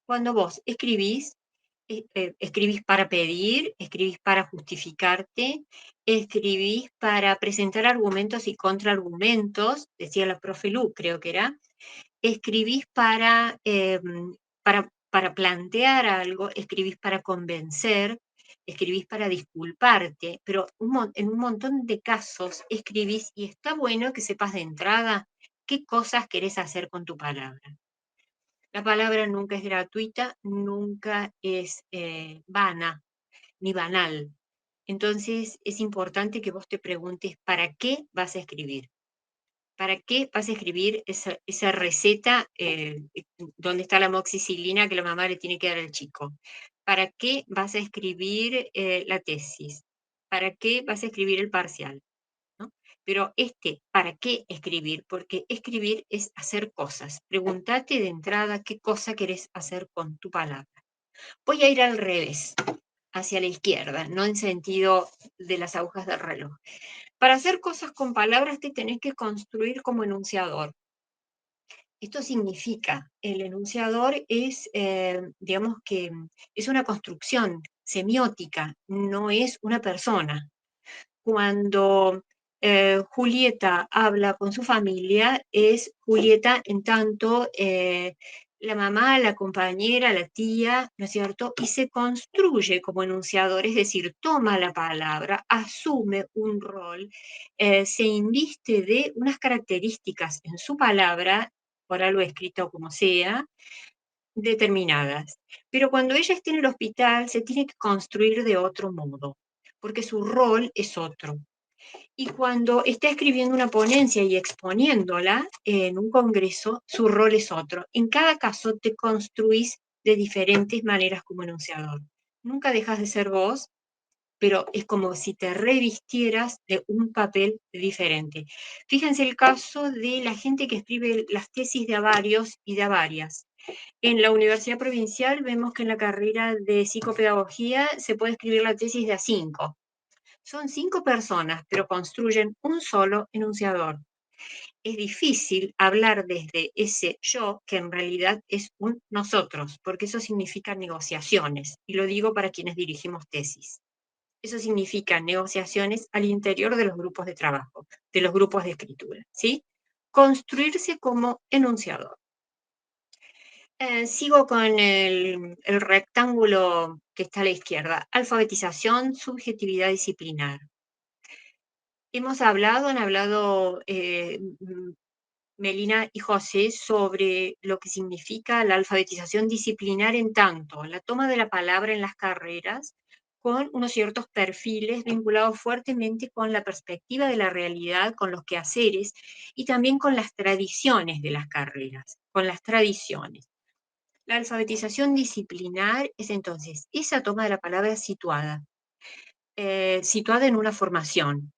Cuando vos escribís para pedir, escribís para justificarte, escribís para presentar argumentos y contraargumentos, decía la profe Lu, creo que era, escribís para plantear algo, escribís para convencer, escribís para disculparte, pero en un montón de casos escribís y está bueno que sepas de entrada qué cosas querés hacer con tu palabra. La palabra nunca es gratuita, nunca es vana ni banal. Entonces es importante que vos te preguntes ¿para qué vas a escribir? ¿Para qué vas a escribir esa receta donde está la amoxicilina que la mamá le tiene que dar al chico? ¿Para qué vas a escribir la tesis? ¿Para qué vas a escribir el parcial? ¿No? Pero ¿para qué escribir? Porque escribir es hacer cosas. Pregúntate de entrada qué cosa querés hacer con tu palabra. Voy a ir al revés, hacia la izquierda, no en sentido de las agujas del reloj. Para hacer cosas con palabras te tenés que construir como enunciador. Esto significa, el enunciador es, digamos que es una construcción semiótica, no es una persona. Cuando Julieta habla con su familia, es Julieta en tanto la mamá, la compañera, la tía, ¿no es cierto? Y se construye como enunciador, es decir, toma la palabra, asume un rol, se inviste de unas características en su palabra, por algo escrito como sea, determinadas. Pero cuando ella esté en el hospital, se tiene que construir de otro modo, porque su rol es otro. Y cuando está escribiendo una ponencia y exponiéndola en un congreso, su rol es otro. En cada caso te construís de diferentes maneras como enunciador. Nunca dejas de ser vos, pero es como si te revistieras de un papel diferente. Fíjense el caso de la gente que escribe las tesis de a varios y de a varias. En la Universidad Provincial vemos que en la carrera de psicopedagogía se puede escribir la tesis de a 5. Son 5 personas, pero construyen un solo enunciador. Es difícil hablar desde ese yo, que en realidad es un nosotros, porque eso significa negociaciones, y lo digo para quienes dirigimos tesis. Eso significa negociaciones al interior de los grupos de trabajo, de los grupos de escritura, ¿sí? Construirse como enunciador. Sigo con el rectángulo que está a la izquierda. Alfabetización, subjetividad disciplinar. Han hablado Melina y José sobre lo que significa la alfabetización disciplinar en tanto la toma de la palabra en las carreras con unos ciertos perfiles vinculados fuertemente con la perspectiva de la realidad, con los quehaceres y también con las tradiciones de las carreras, con las tradiciones. La alfabetización disciplinar es entonces esa toma de la palabra situada en una formación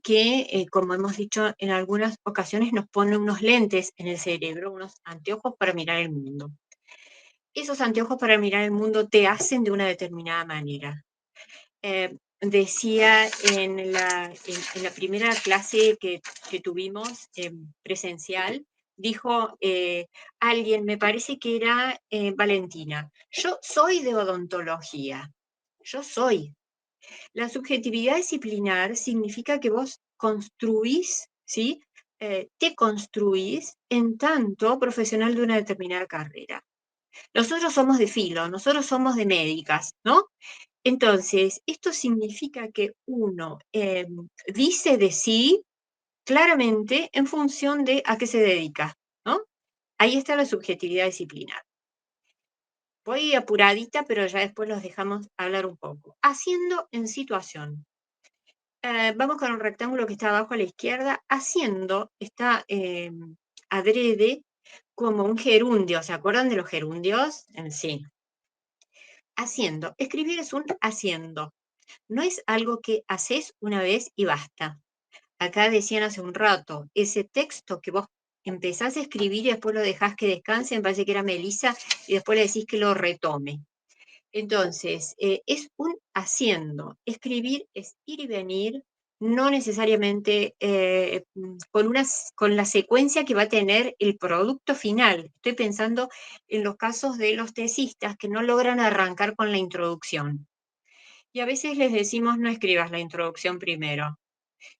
que, como hemos dicho en algunas ocasiones, nos pone unos lentes en el cerebro, unos anteojos para mirar el mundo. Esos anteojos para mirar el mundo te hacen de una determinada manera. Decía en la primera clase que tuvimos presencial, dijo alguien, me parece que era Valentina, yo soy de odontología, yo soy. La subjetividad disciplinar significa que vos construís, ¿sí? Te construís en tanto profesional de una determinada carrera. Nosotros somos de filo, nosotros somos de médicas, ¿no? Entonces, esto significa que uno dice de sí claramente en función de a qué se dedica, ¿no? Ahí está la subjetividad disciplinar. Voy apuradita, pero ya después los dejamos hablar un poco. Haciendo en situación. Vamos con un rectángulo que está abajo a la izquierda. Haciendo está adrede como un gerundio. ¿Se acuerdan de los gerundios? Sí. Haciendo. Escribir es un haciendo. No es algo que haces una vez y basta. Acá decían hace un rato, ese texto que vos empezás a escribir y después lo dejás que descanse, me parece que era Melissa, y después le decís que lo retome. Entonces, es un haciendo. Escribir es ir y venir, no necesariamente con la secuencia que va a tener el producto final. Estoy pensando en los casos de los tesistas que no logran arrancar con la introducción. Y a veces les decimos, no escribas la introducción primero.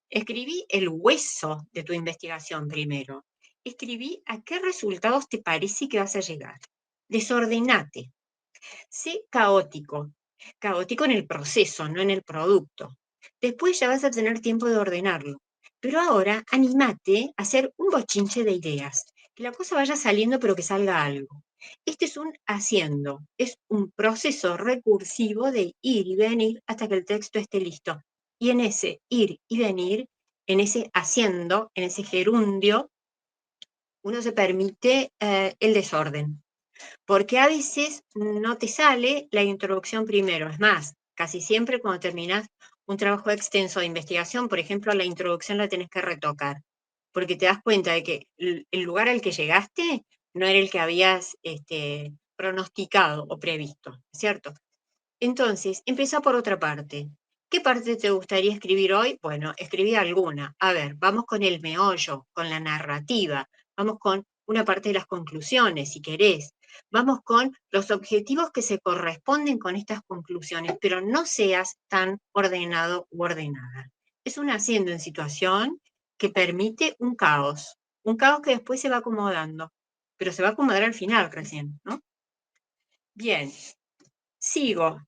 Escribí el hueso de tu investigación primero. Escribí a qué resultados te parece que vas a llegar. Desordenate. Sé caótico. Caótico en el proceso, no en el producto. Después ya vas a tener tiempo de ordenarlo. Pero ahora anímate a hacer un bochinche de ideas. Que la cosa vaya saliendo, pero que salga algo. Este es un haciendo. Es un proceso recursivo de ir y venir hasta que el texto esté listo. Y en ese ir y venir, en ese haciendo, en ese gerundio, uno se permite el desorden. Porque a veces no te sale la introducción primero. Es más, casi siempre cuando terminas un trabajo extenso de investigación, por ejemplo, la introducción la tenés que retocar, porque te das cuenta de que el lugar al que llegaste no era el que habías pronosticado o previsto, ¿cierto? Entonces, empieza por otra parte. ¿Qué parte te gustaría escribir hoy? Bueno, escribí alguna. A ver, vamos con el meollo, con la narrativa, vamos con una parte de las conclusiones, si querés. Vamos con los objetivos que se corresponden con estas conclusiones, pero no seas tan ordenado u ordenada. Es un haciendo en situación que permite un caos que después se va acomodando, pero se va a acomodar al final recién, ¿no? Bien, sigo.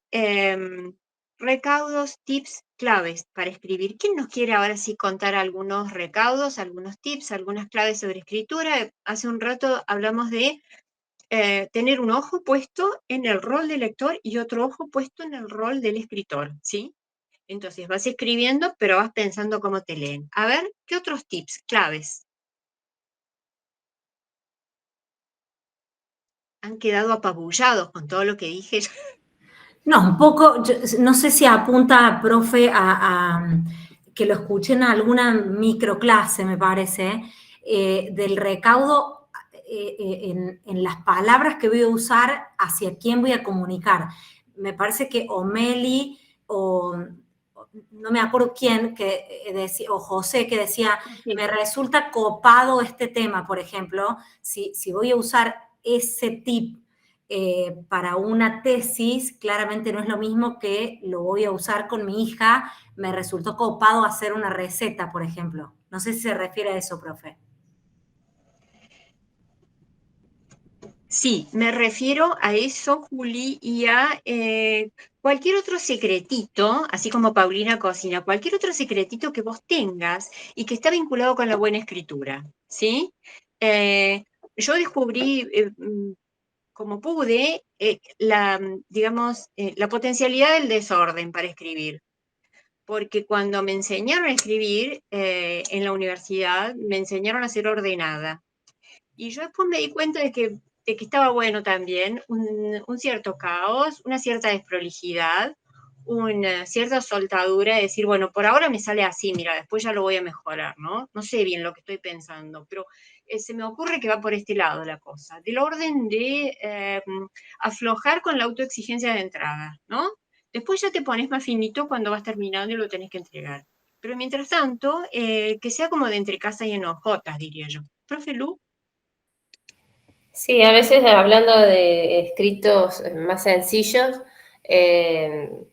Recaudos, tips, claves para escribir. ¿Quién nos quiere ahora sí contar algunos recaudos, algunos tips, algunas claves sobre escritura? Hace un rato hablamos de tener un ojo puesto en el rol del lector y otro ojo puesto en el rol del escritor, ¿sí? Entonces vas escribiendo, pero vas pensando cómo te leen. A ver, ¿qué otros tips, claves? Han quedado apabullados con todo lo que dije. No, un poco, no sé si apunta, profe, a que lo escuché en alguna microclase, me parece, del recaudo en las palabras que voy a usar, hacia quién voy a comunicar. Me parece que Omeli o no me acuerdo quién, o José, que decía, me resulta copado este tema, por ejemplo, si voy a usar ese tip para una tesis, claramente no es lo mismo que lo voy a usar con mi hija, me resultó copado hacer una receta, por ejemplo. No sé si se refiere a eso, profe. Sí, me refiero a eso, Juli, y a cualquier otro secretito, así como Paulina cocina, cualquier otro secretito que vos tengas y que está vinculado con la buena escritura, ¿sí? Yo descubrí, como pude, digamos, la potencialidad del desorden para escribir. Porque cuando me enseñaron a escribir en la universidad, me enseñaron a ser ordenada. Y yo después me di cuenta de que estaba bueno también un cierto caos, una cierta desprolijidad, una cierta soltadura de decir, bueno, por ahora me sale así, mira, después ya lo voy a mejorar, ¿no? No sé bien lo que estoy pensando, pero se me ocurre que va por este lado la cosa, del orden de aflojar con la autoexigencia de entrada, ¿no? Después ya te pones más finito cuando vas terminando y lo tenés que entregar. Pero mientras tanto, que sea como de entre casa y enojotas, diría yo. Profe Lu. Sí, a veces hablando de escritos más sencillos, en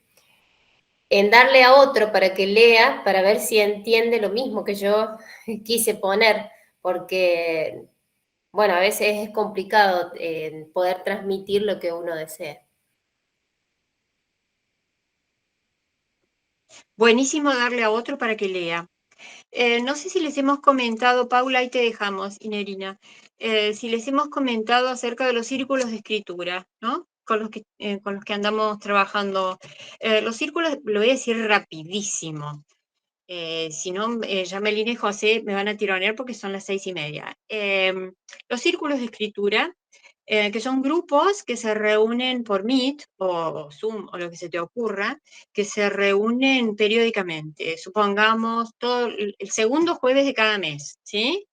darle a otro para que lea, para ver si entiende lo mismo que yo quise poner, porque, bueno, a veces es complicado poder transmitir lo que uno desea. Buenísimo darle a otro para que lea. No sé si les hemos comentado, Paula, ahí te dejamos, Inerina, si les hemos comentado acerca de los círculos de escritura, ¿no? Con los que andamos trabajando. Los círculos, lo voy a decir rapidísimo. Si no, ya Melina y José me van a tironear porque son las 6:30. Los círculos de escritura, que son grupos que se reúnen por Meet o Zoom o lo que se te ocurra, que se reúnen periódicamente, supongamos todo el segundo jueves de cada mes, ¿sí?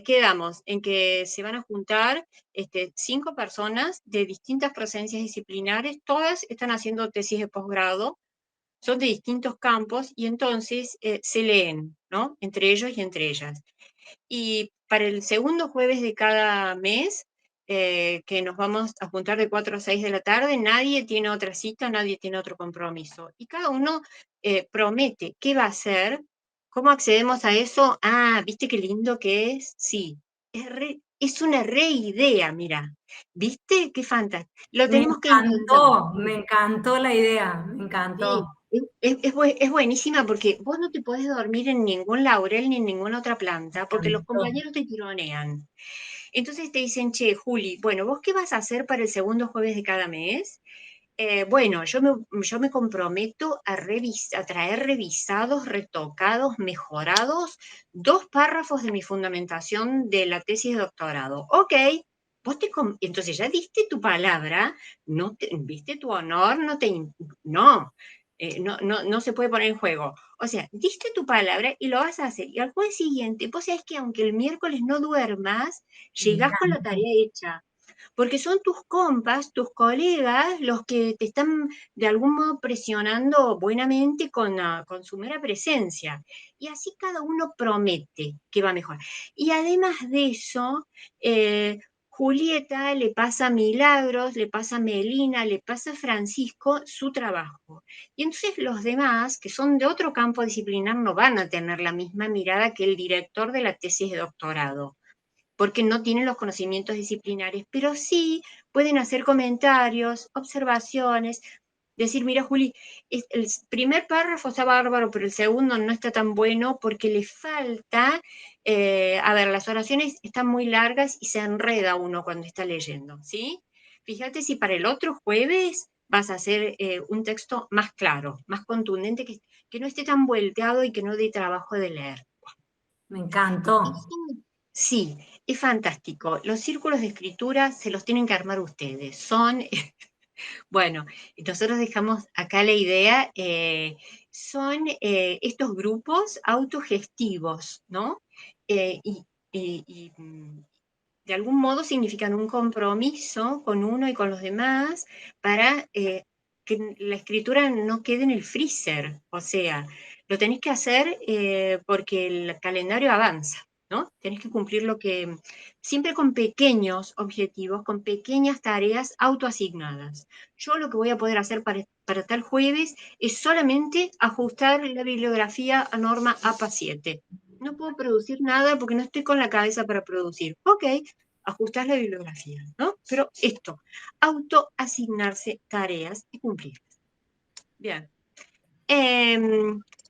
Quedamos en que se van a juntar 5 personas de distintas procedencias disciplinares, todas están haciendo tesis de posgrado, son de distintos campos y entonces se leen, ¿no? Entre ellos y entre ellas. Y para el segundo jueves de cada mes, que nos vamos a juntar de 4 a 6 de la tarde, nadie tiene otra cita, nadie tiene otro compromiso. Y cada uno promete qué va a hacer. ¿Cómo accedemos a eso? Ah, ¿viste qué lindo que es? Sí, es una reidea, mira. ¿Viste? Qué fantástico. Lo tenemos que intentar. Me encantó la idea, me encantó. Sí, es buenísima porque vos no te podés dormir en ningún laurel ni en ninguna otra planta porque los compañeros te tironean. Entonces te dicen, che, Juli, bueno, ¿vos qué vas a hacer para el segundo jueves de cada mes? Bueno, yo me comprometo a traer revisados, retocados, mejorados 2 párrafos de mi fundamentación de la tesis de doctorado. Ok, entonces ya diste tu palabra, viste tu honor, no se puede poner en juego. O sea, diste tu palabra y lo vas a hacer. Y al jueves siguiente, vos sabés que aunque el miércoles no duermas, llegás con la tarea hecha. Porque son tus compas, tus colegas, los que te están de algún modo presionando buenamente con su mera presencia. Y así cada uno promete que va mejor. Y además de eso, Julieta le pasa a Milagros, le pasa a Melina, le pasa a Francisco su trabajo. Y entonces los demás, que son de otro campo disciplinar, no van a tener la misma mirada que el director de la tesis de doctorado, porque no tienen los conocimientos disciplinares, pero sí pueden hacer comentarios, observaciones, decir, mira, Juli, el primer párrafo está bárbaro, pero el segundo no está tan bueno porque le falta, a ver, las oraciones están muy largas y se enreda uno cuando está leyendo, ¿sí? Fíjate si para el otro jueves vas a hacer un texto más claro, más contundente, que no esté tan volteado y que no dé trabajo de leer. Me encantó. Sí, es fantástico. Los círculos de escritura se los tienen que armar ustedes. Son Bueno, nosotros dejamos acá la idea, son estos grupos autogestivos, ¿no? De algún modo significan un compromiso con uno y con los demás para que la escritura no quede en el freezer, o sea, lo tenés que hacer porque el calendario avanza, ¿no? Tenés que cumplir siempre con pequeños objetivos, con pequeñas tareas autoasignadas. Yo lo que voy a poder hacer para tal jueves es solamente ajustar la bibliografía a norma APA 7. No puedo producir nada porque no estoy con la cabeza para producir. Ok, ajustás la bibliografía, ¿no? Pero esto, autoasignarse tareas y cumplirlas. Bien.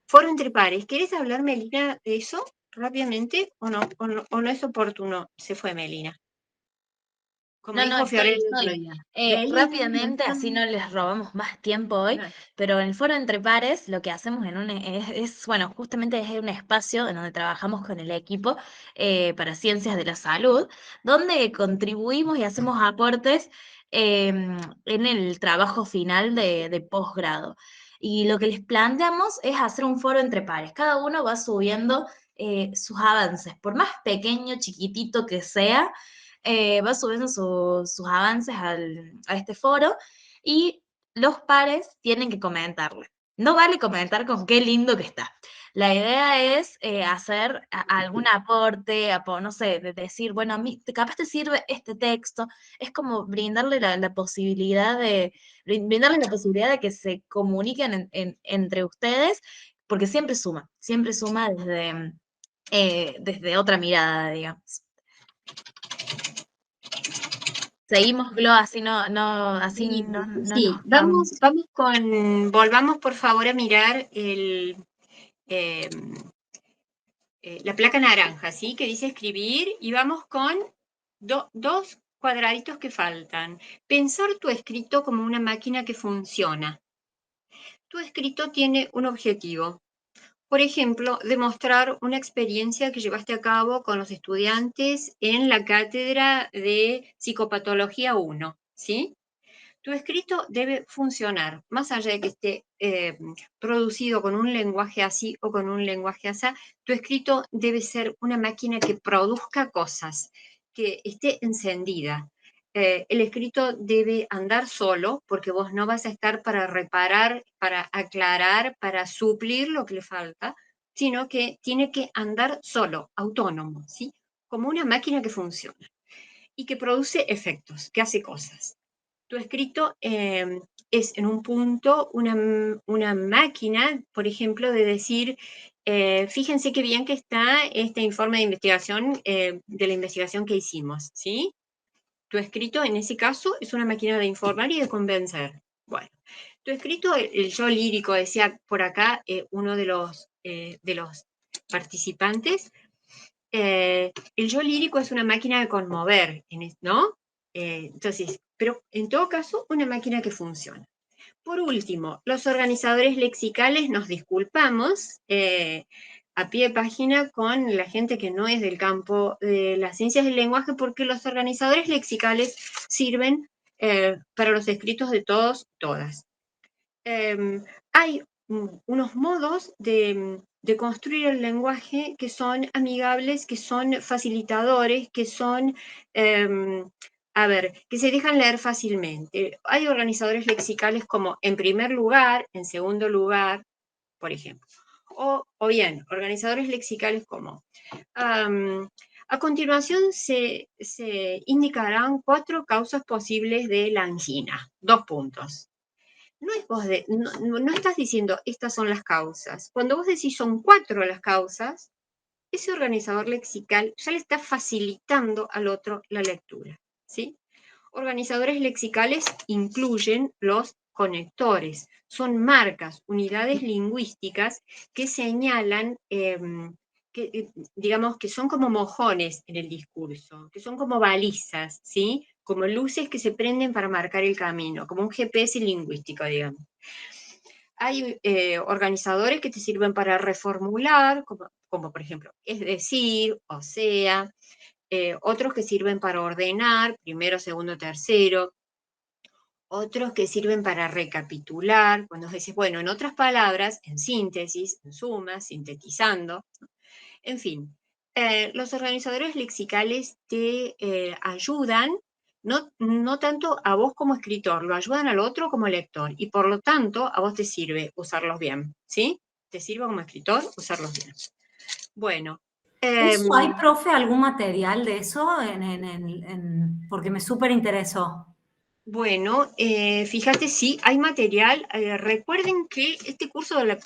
Foro entre pares. ¿Querés hablar, Melina, de eso rápidamente o no? ¿O no es oportuno? Se fue Melina. Como No, dijo estoy. Fiorella. Rápidamente, así no les robamos más tiempo hoy, pero en el foro Entre Pares lo que hacemos bueno, justamente es un espacio en donde trabajamos con el equipo para ciencias de la salud, donde contribuimos y hacemos aportes en el trabajo final de posgrado. Y lo que les planteamos es hacer un foro entre pares. Cada uno va subiendo sus avances, por más pequeño, chiquitito que sea, va subiendo sus avances a este foro y los pares tienen que comentarle. No vale comentar con qué lindo que está. La idea es hacer algún aporte, no sé, de decir, bueno, a mí capaz te sirve este texto. Es como brindarle la posibilidad brindarles la posibilidad de que se comuniquen entre ustedes, porque siempre suma desde otra mirada, digamos. Seguimos, Glo, así Sí, volvamos por favor a mirar la placa naranja, ¿sí? Que dice escribir, y vamos con dos cuadraditos que faltan. Pensar tu escrito como una máquina que funciona. Tu escrito tiene un objetivo. Por ejemplo, demostrar una experiencia que llevaste a cabo con los estudiantes en la cátedra de Psicopatología 1, ¿sí? Tu escrito debe funcionar, más allá de que esté producido con un lenguaje así o con un lenguaje así. Tu escrito debe ser una máquina que produzca cosas, que esté encendida. El escrito debe andar solo, porque vos no vas a estar para reparar, para aclarar, para suplir lo que le falta, sino que tiene que andar solo, autónomo, ¿sí? Como una máquina que funciona y que produce efectos, que hace cosas. Tu escrito es en un punto una máquina, por ejemplo, de decir, fíjense qué bien que está este informe de investigación, de la investigación que hicimos, ¿sí? Tu escrito, en ese caso, es una máquina de informar y de convencer. Bueno, tu escrito, el yo lírico, decía por acá uno de los participantes, el yo lírico es una máquina de conmover, ¿no? Entonces, pero en todo caso, una máquina que funciona. Por último, los organizadores lexicales nos disculpamos a pie de página con la gente que no es del campo de las ciencias del lenguaje, porque los organizadores lexicales sirven para los escritos de todos, todas. Hay unos modos de construir el lenguaje que son amigables, que son facilitadores, que son, que se dejan leer fácilmente. Hay organizadores lexicales como en primer lugar, en segundo lugar, por ejemplo. O bien, organizadores lexicales como... a continuación se indicarán 4 causas posibles de la angina. 2 puntos. No estás diciendo estas son las causas. Cuando vos decís son 4 las causas, ese organizador lexical ya le está facilitando al otro la lectura, ¿sí? Organizadores lexicales incluyen los conectores. Son marcas, unidades lingüísticas que señalan, digamos, que son como mojones en el discurso, que son como balizas, ¿sí? Como luces que se prenden para marcar el camino, como un GPS lingüístico, digamos. Hay organizadores que te sirven para reformular, como por ejemplo, es decir, o sea, otros que sirven para ordenar, primero, segundo, tercero, otros que sirven para recapitular, cuando dices, bueno, en otras palabras, en síntesis, en suma, sintetizando, en fin. Los organizadores lexicales te ayudan, no tanto a vos como escritor, lo ayudan al otro como lector, y por lo tanto a vos te sirve usarlos bien, ¿sí? Te sirve como escritor usarlos bien. Bueno. ¿Hay, profe, algún material de eso? Porque me súper interesó. Bueno, fíjate, sí, hay material. Recuerden que este curso, la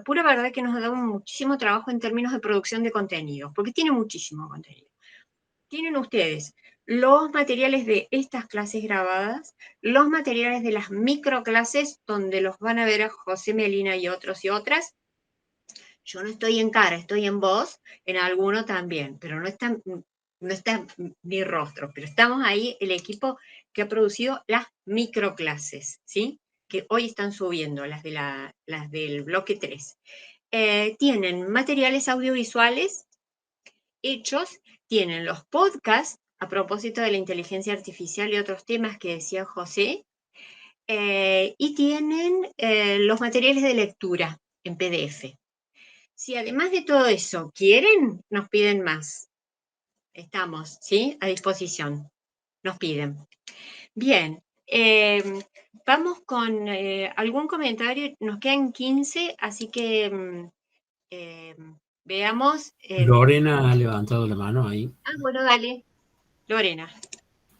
pura verdad que nos ha dado muchísimo trabajo en términos de producción de contenido, porque tiene muchísimo contenido. Tienen ustedes los materiales de estas clases grabadas, los materiales de las microclases, donde los van a ver a José Melina y otros y otras. Yo no estoy en cara, estoy en voz, en alguno también, pero no está mi rostro, pero estamos ahí, el equipo que ha producido las microclases, ¿sí? Que hoy están subiendo, las del bloque 3. Tienen materiales audiovisuales hechos, tienen los podcasts, a propósito de la inteligencia artificial y otros temas que decía José, y tienen los materiales de lectura en PDF. Si además de todo eso quieren, nos piden más. Estamos, ¿sí? A disposición. Nos piden. Bien. Vamos con algún comentario. Nos quedan 15, así que veamos. Lorena ha levantado la mano ahí. Bueno, dale. Lorena.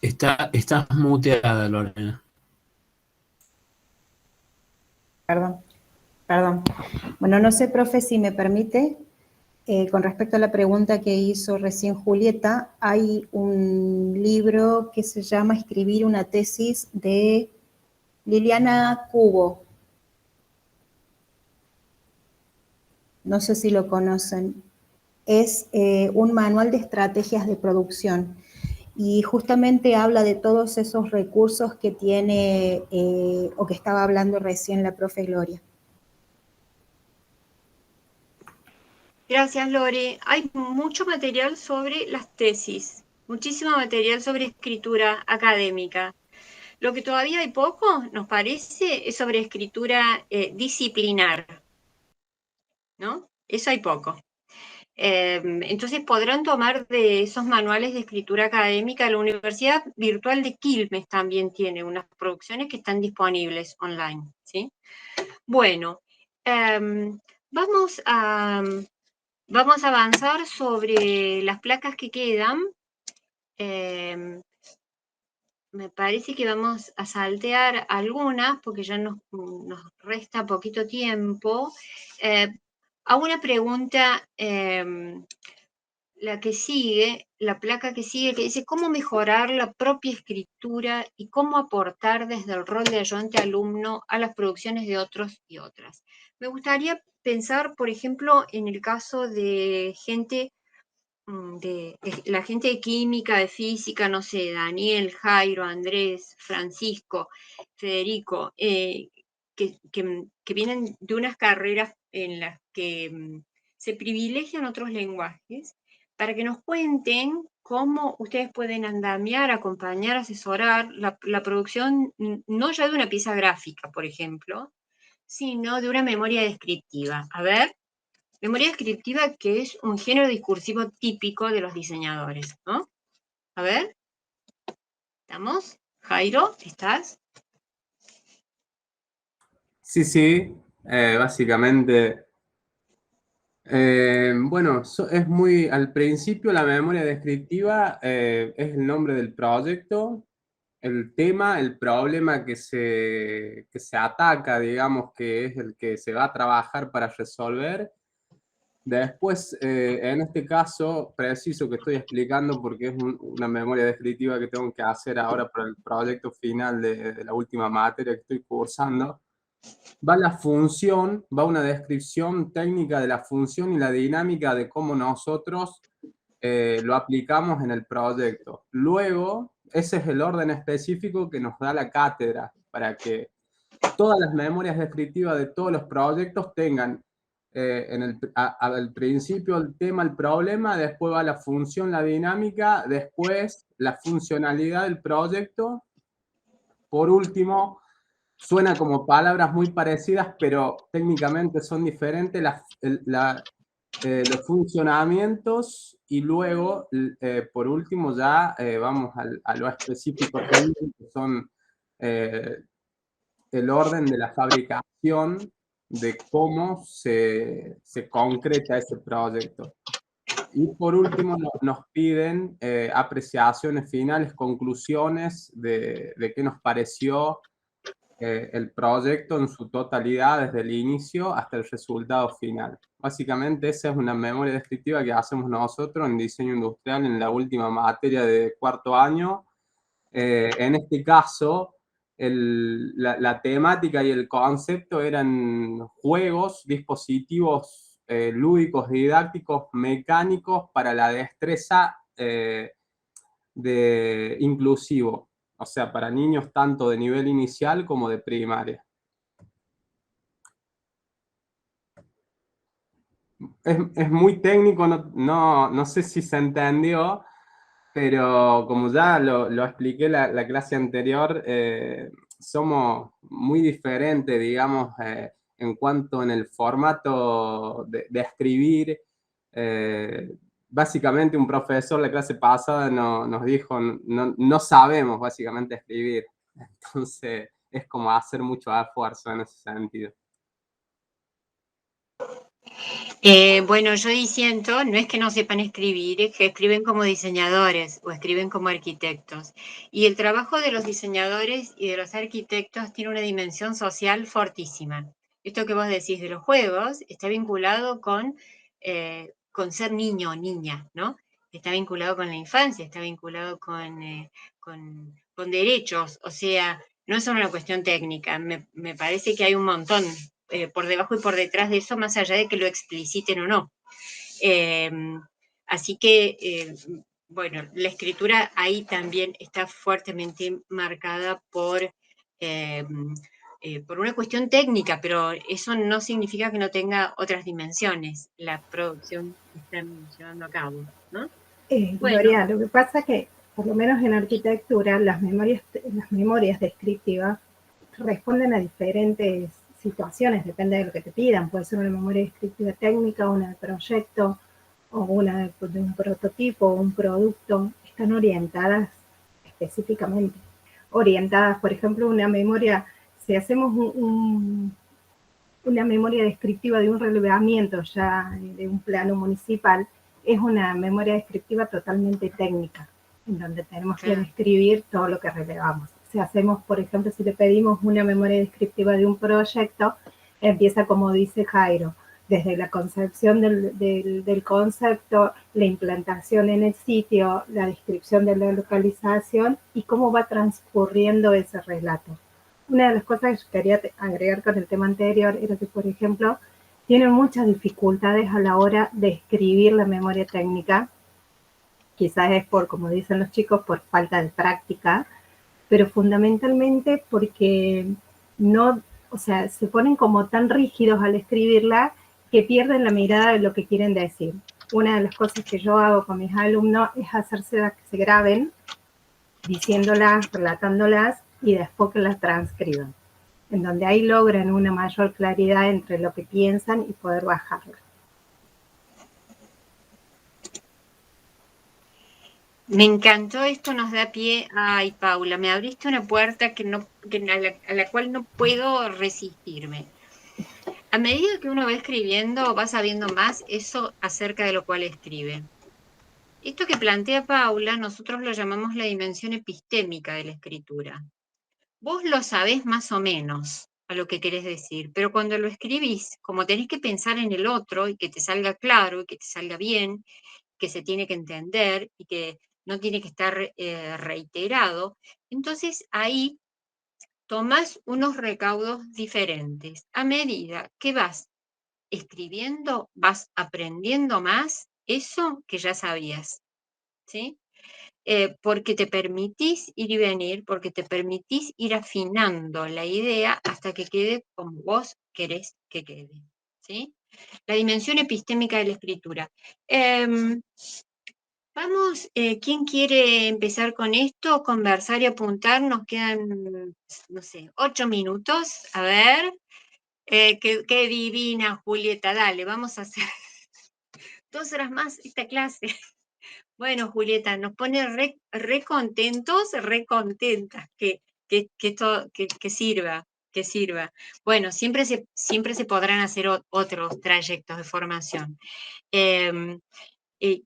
Estás muteada, Lorena. Perdón. Bueno, no sé, profe, si me permite, con respecto a la pregunta que hizo recién Julieta, hay un libro que se llama Escribir una tesis de Liliana Cubo. No sé si lo conocen. Es un manual de estrategias de producción y justamente habla de todos esos recursos que tiene o que estaba hablando recién la profe Gloria. Gracias, Lore. Hay mucho material sobre las tesis, muchísimo material sobre escritura académica. Lo que todavía hay poco, nos parece, es sobre escritura disciplinar, ¿no? Eso hay poco. Entonces podrán tomar de esos manuales de escritura académica. La Universidad Virtual de Quilmes también tiene unas producciones que están disponibles online, ¿sí? Bueno, vamos a avanzar sobre las placas que quedan. Me parece que vamos a saltear algunas porque ya nos resta poquito tiempo. Hago una pregunta, la que sigue, la placa que sigue, que dice cómo mejorar la propia escritura y cómo aportar desde el rol de ayudante alumno a las producciones de otros y otras. Me gustaría pensar, por ejemplo, en el caso de gente, de la gente de química, de física, no sé, Daniel, Jairo, Andrés, Francisco, Federico, que vienen de unas carreras en las que se privilegian otros lenguajes, para que nos cuenten cómo ustedes pueden andamiar, acompañar, asesorar la producción, no ya de una pieza gráfica, por ejemplo, sino de una memoria descriptiva. A ver, memoria descriptiva, que es un género discursivo típico de los diseñadores, ¿no? A ver, ¿estamos? Jairo, ¿estás? Sí, básicamente, bueno, es muy, al principio la memoria descriptiva es el nombre del proyecto, el tema, el problema que se ataca, digamos, que es el que se va a trabajar para resolver. Después, en este caso preciso que estoy explicando, porque es una memoria descriptiva que tengo que hacer ahora para el proyecto final de la última materia que estoy cursando, va la función, va una descripción técnica de la función y la dinámica de cómo nosotros lo aplicamos en el proyecto. Luego, ese es el orden específico que nos da la cátedra, para que todas las memorias descriptivas de todos los proyectos tengan al principio el tema, el problema, después va la función, la dinámica, después la funcionalidad del proyecto, por último, suena como palabras muy parecidas, pero técnicamente son diferentes los funcionamientos, y luego, por último, ya vamos a lo específico técnico, que son el orden de la fabricación, de cómo se concreta ese proyecto. Y por último nos piden apreciaciones finales, conclusiones de qué nos pareció el proyecto en su totalidad, desde el inicio hasta el resultado final. Básicamente esa es una memoria descriptiva que hacemos nosotros en diseño industrial en la última materia de cuarto año. En este caso, la temática y el concepto eran juegos, dispositivos lúdicos, didácticos, mecánicos para la destreza de inclusivo, o sea, para niños tanto de nivel inicial como de primaria. Es muy técnico, no sé si se entendió, pero como ya lo expliqué la clase anterior, somos muy diferentes, digamos, en cuanto en el formato de escribir. Básicamente un profesor la clase pasada nos dijo, no sabemos básicamente escribir. Entonces es como hacer mucho esfuerzo en ese sentido. Bueno, yo disiento, no es que no sepan escribir, es que escriben como diseñadores o escriben como arquitectos. Y el trabajo de los diseñadores y de los arquitectos tiene una dimensión social fortísima. Esto que vos decís de los juegos está vinculado con ser niño o niña, ¿no? Está vinculado con la infancia, está vinculado con derechos, o sea, no es solo una cuestión técnica, me parece que hay un montón por debajo y por detrás de eso, más allá de que lo expliciten o no. Así que, bueno, la escritura ahí también está fuertemente marcada por una cuestión técnica, pero eso no significa que no tenga otras dimensiones, la producción que están llevando a cabo, ¿no? Gloria, lo que pasa es que, por lo menos en arquitectura, las memorias descriptivas responden a diferentes situaciones, depende de lo que te pidan. Puede ser una memoria descriptiva técnica, una de proyecto, o una de un prototipo, un producto. Están orientadas específicamente. Orientadas, por ejemplo, una memoria, si hacemos una memoria descriptiva de un relevamiento ya de un plano municipal, es una memoria descriptiva totalmente técnica, en donde tenemos que describir todo lo que relevamos. Si hacemos, por ejemplo, si le pedimos una memoria descriptiva de un proyecto, empieza como dice Jairo, desde la concepción del concepto, la implantación en el sitio, la descripción de la localización y cómo va transcurriendo ese relato. Una de las cosas que quería agregar con el tema anterior era que, por ejemplo, tienen muchas dificultades a la hora de escribir la memoria técnica. Quizás es por, como dicen los chicos, por falta de práctica, pero fundamentalmente porque no, o sea, se ponen como tan rígidos al escribirla que pierden la mirada de lo que quieren decir. Una de las cosas que yo hago con mis alumnos es hacérselas que se graben, diciéndolas, relatándolas y después que las transcriban, en donde ahí logran una mayor claridad entre lo que piensan y poder bajarla. Me encantó, esto nos da pie, ay Paula, me abriste una puerta a la cual no puedo resistirme. A medida que uno va escribiendo, va sabiendo más eso acerca de lo cual escribe. Esto que plantea Paula, nosotros lo llamamos la dimensión epistémica de la escritura. Vos lo sabés más o menos a lo que querés decir, pero cuando lo escribís, como tenés que pensar en el otro y que te salga claro y que te salga bien, que se tiene que entender y que no tiene que estar reiterado, entonces ahí tomás unos recaudos diferentes. A medida que vas escribiendo, vas aprendiendo más eso que ya sabías, ¿sí? Porque te permitís ir y venir, porque te permitís ir afinando la idea hasta que quede como vos querés que quede, ¿sí? La dimensión epistémica de la escritura. Vamos, ¿quién quiere empezar con esto? Conversar y apuntar, nos quedan, no sé, 8 minutos. A ver, qué divina, Julieta, dale, vamos a hacer 2 horas más esta clase. Bueno, Julieta, nos pone re contentos, re contentas, que esto que sirva, que sirva. Bueno, siempre se podrán hacer otros trayectos de formación.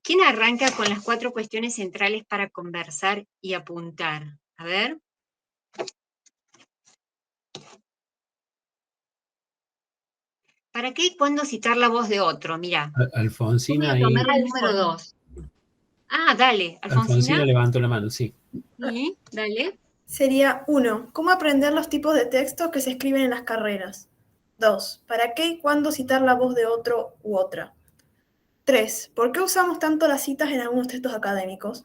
¿Quién arranca con las 4 cuestiones centrales para conversar y apuntar? A ver. ¿Para qué y cuándo citar la voz de otro? Mira. Alfonsina voy a tomar ahí. el número 2. Ah, dale, Alfonsina Alfonsina. levantó la mano, sí. Sí, dale. Sería 1. ¿Cómo aprender los tipos de textos que se escriben en las carreras? 2. ¿Para qué y cuándo citar la voz de otro u otra? 3. ¿Por qué usamos tanto las citas en algunos textos académicos?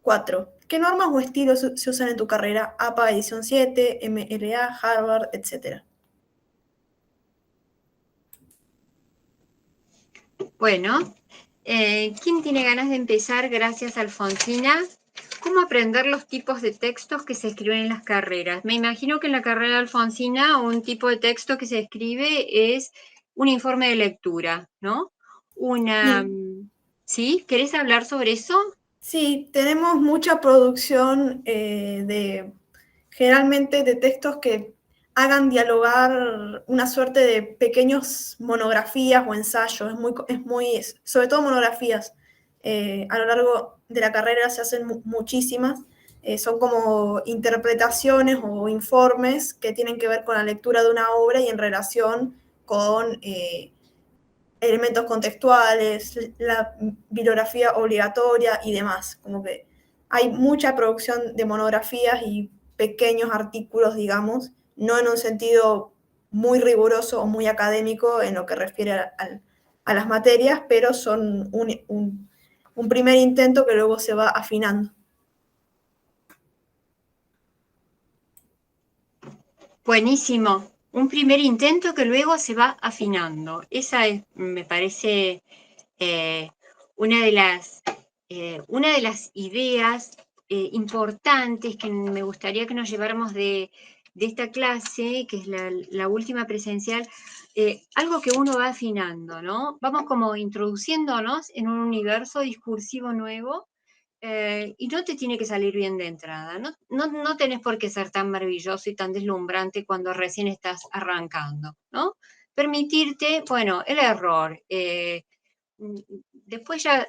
4. ¿Qué normas o estilos se usan en tu carrera? APA edición 7, MLA, Harvard, etc. Bueno, ¿quién tiene ganas de empezar? Gracias, Alfonsina. ¿Cómo aprender los tipos de textos que se escriben en las carreras? Me imagino que en la carrera de Alfonsina un tipo de texto que se escribe es un informe de lectura, ¿no? ¿Sí? ¿Querés hablar sobre eso? Sí, tenemos mucha producción generalmente de textos que hagan dialogar una suerte de pequeños monografías o ensayos, sobre todo monografías. A lo largo de la carrera se hacen muchísimas, son como interpretaciones o informes que tienen que ver con la lectura de una obra y en relación con elementos contextuales, la bibliografía obligatoria y demás. Como que hay mucha producción de monografías y pequeños artículos, digamos, no en un sentido muy riguroso o muy académico en lo que refiere a las materias, pero son un primer intento que luego se va afinando. Buenísimo. Un primer intento que luego se va afinando. Esa es, me parece, una de las ideas importantes que me gustaría que nos lleváramos de esta clase, que es la última presencial, algo que uno va afinando, ¿no? Vamos como introduciéndonos en un universo discursivo nuevo. Y no te tiene que salir bien de entrada, no tenés por qué ser tan maravilloso y tan deslumbrante cuando recién estás arrancando, ¿no? Permitirte, bueno, el error, después ya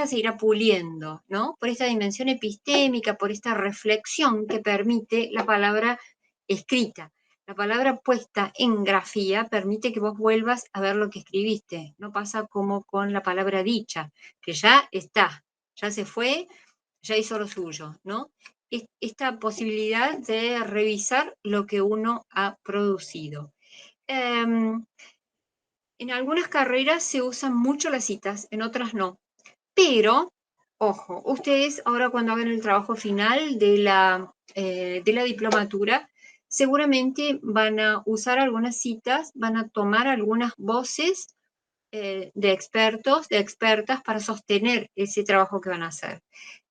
se irá puliendo, ¿no? Por esta dimensión epistémica, por esta reflexión que permite la palabra escrita. La palabra puesta en grafía permite que vos vuelvas a ver lo que escribiste. No pasa como con la palabra dicha, que ya está, ya se fue, ya hizo lo suyo, ¿no? Esta posibilidad de revisar lo que uno ha producido. En algunas carreras se usan mucho las citas, en otras no. Pero, ojo, ustedes ahora cuando hagan el trabajo final de la diplomatura, seguramente van a usar algunas citas, van a tomar algunas voces de expertos, de expertas para sostener ese trabajo que van a hacer.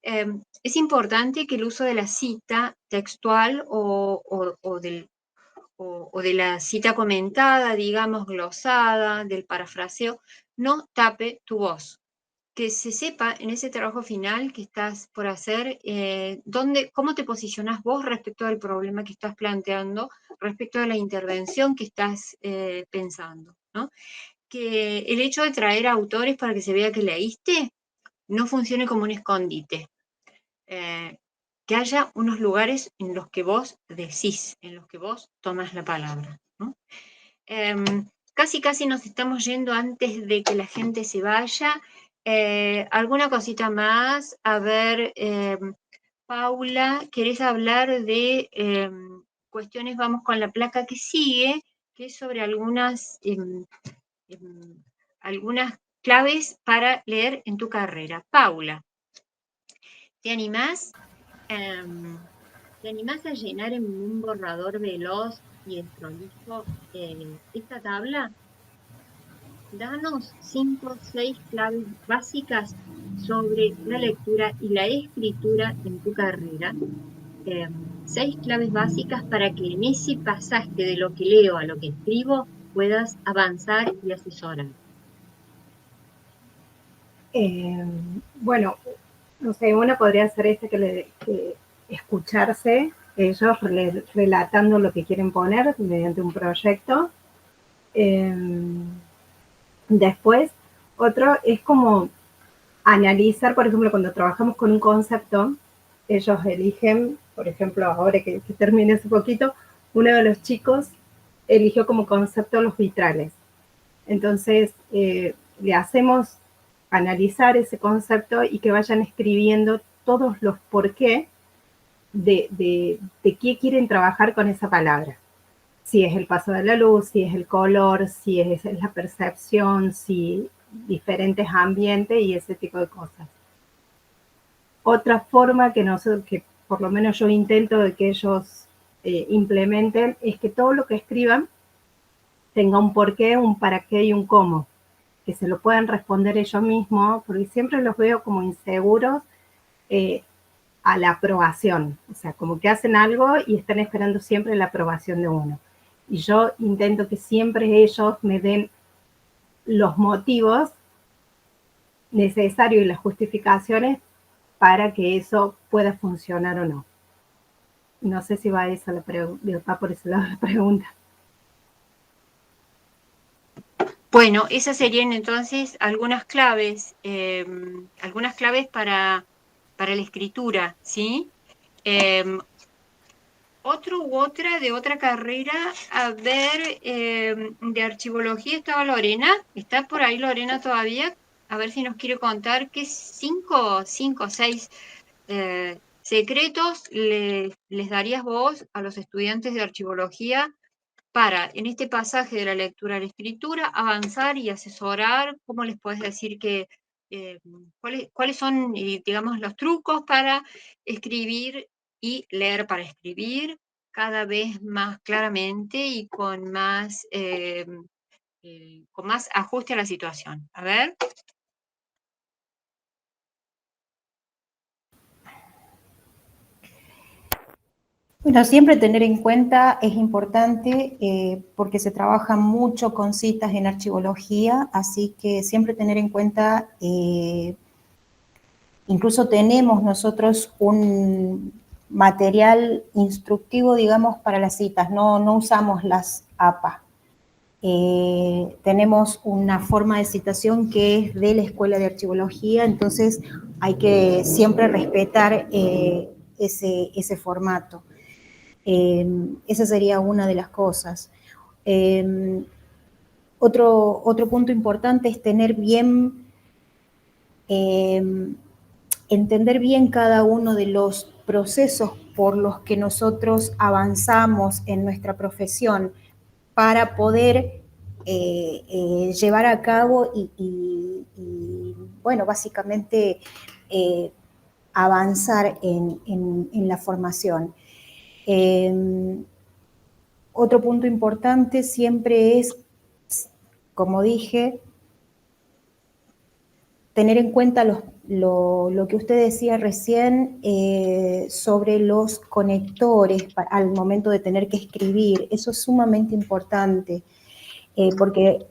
Es importante que el uso de la cita textual o de la cita comentada, digamos, glosada, del parafraseo, no tape tu voz. Que se sepa en ese trabajo final que estás por hacer, cómo te posicionas vos respecto al problema que estás planteando, respecto a la intervención que estás pensando, ¿no? Que el hecho de traer autores para que se vea que leíste no funcione como un escondite. Que haya unos lugares en los que vos decís, en los que vos tomas la palabra, ¿no? Casi nos estamos yendo antes de que la gente se vaya. ¿Alguna cosita más? A ver, Paula, ¿querés hablar de cuestiones? Vamos con la placa que sigue, que es sobre algunas claves para leer en tu carrera. Paula, ¿te animás? ¿Te animás a llenar en un borrador veloz y desprolijo esta tabla? Danos 5 o 6 claves básicas sobre la lectura y la escritura en tu carrera. 6 claves básicas para que en ese pasaje de lo que leo a lo que escribo puedas avanzar y asesorar. Bueno, no sé, una podría ser que escucharse, ellos relatando lo que quieren poner mediante un proyecto. Después, otro es como analizar, por ejemplo, cuando trabajamos con un concepto, ellos eligen, por ejemplo, ahora que terminé hace poquito, uno de los chicos eligió como concepto los vitrales. Entonces, le hacemos analizar ese concepto y que vayan escribiendo todos los por qué de qué quieren trabajar con esa palabra. Si es el paso de la luz, si es el color, si es la percepción, si diferentes ambientes y ese tipo de cosas. Otra forma que por lo menos yo intento de que ellos implementen es que todo lo que escriban tenga un porqué, un para qué y un cómo, que se lo puedan responder ellos mismos, porque siempre los veo como inseguros a la aprobación, o sea, como que hacen algo y están esperando siempre la aprobación de uno. Y yo intento que siempre ellos me den los motivos necesarios y las justificaciones para que eso pueda funcionar o no. No sé si va por ese lado la pregunta. Bueno, esas serían entonces algunas claves para la escritura, ¿sí? Otro u otra de otra carrera, a ver, de archivología estaba Lorena. ¿Está por ahí Lorena todavía? A ver si nos quiere contar qué 5 o 6 secretos les darías vos a los estudiantes de archivología para, en este pasaje de la lectura a la escritura, avanzar y asesorar. ¿Cómo les puedes decir cuáles son, digamos, los trucos para escribir y leer para escribir cada vez más claramente y con más ajuste a la situación? A ver. Bueno, siempre tener en cuenta es importante porque se trabaja mucho con citas en archivología, así que siempre tener en cuenta, incluso tenemos nosotros un material instructivo, digamos, para las citas, no usamos las APA. Tenemos una forma de citación que es de la Escuela de Archivología, entonces hay que siempre respetar ese formato. Esa sería una de las cosas. Otro punto importante es tener bien, entender bien cada uno de los procesos por los que nosotros avanzamos en nuestra profesión para poder llevar a cabo y bueno, básicamente avanzar en la formación. Otro punto importante siempre es, como dije, tener en cuenta lo que usted decía recién sobre los conectores al momento de tener que escribir. Eso es sumamente importante porque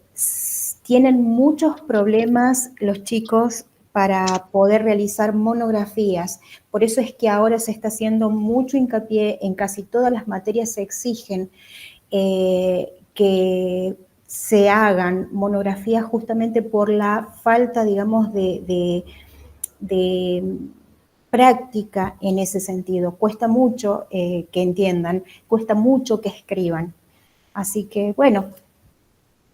tienen muchos problemas los chicos para poder realizar monografías. Por eso es que ahora se está haciendo mucho hincapié, en casi todas las materias se exigen que se hagan monografías justamente por la falta, digamos, de práctica en ese sentido. Cuesta mucho que entiendan, cuesta mucho que escriban. Así que, bueno,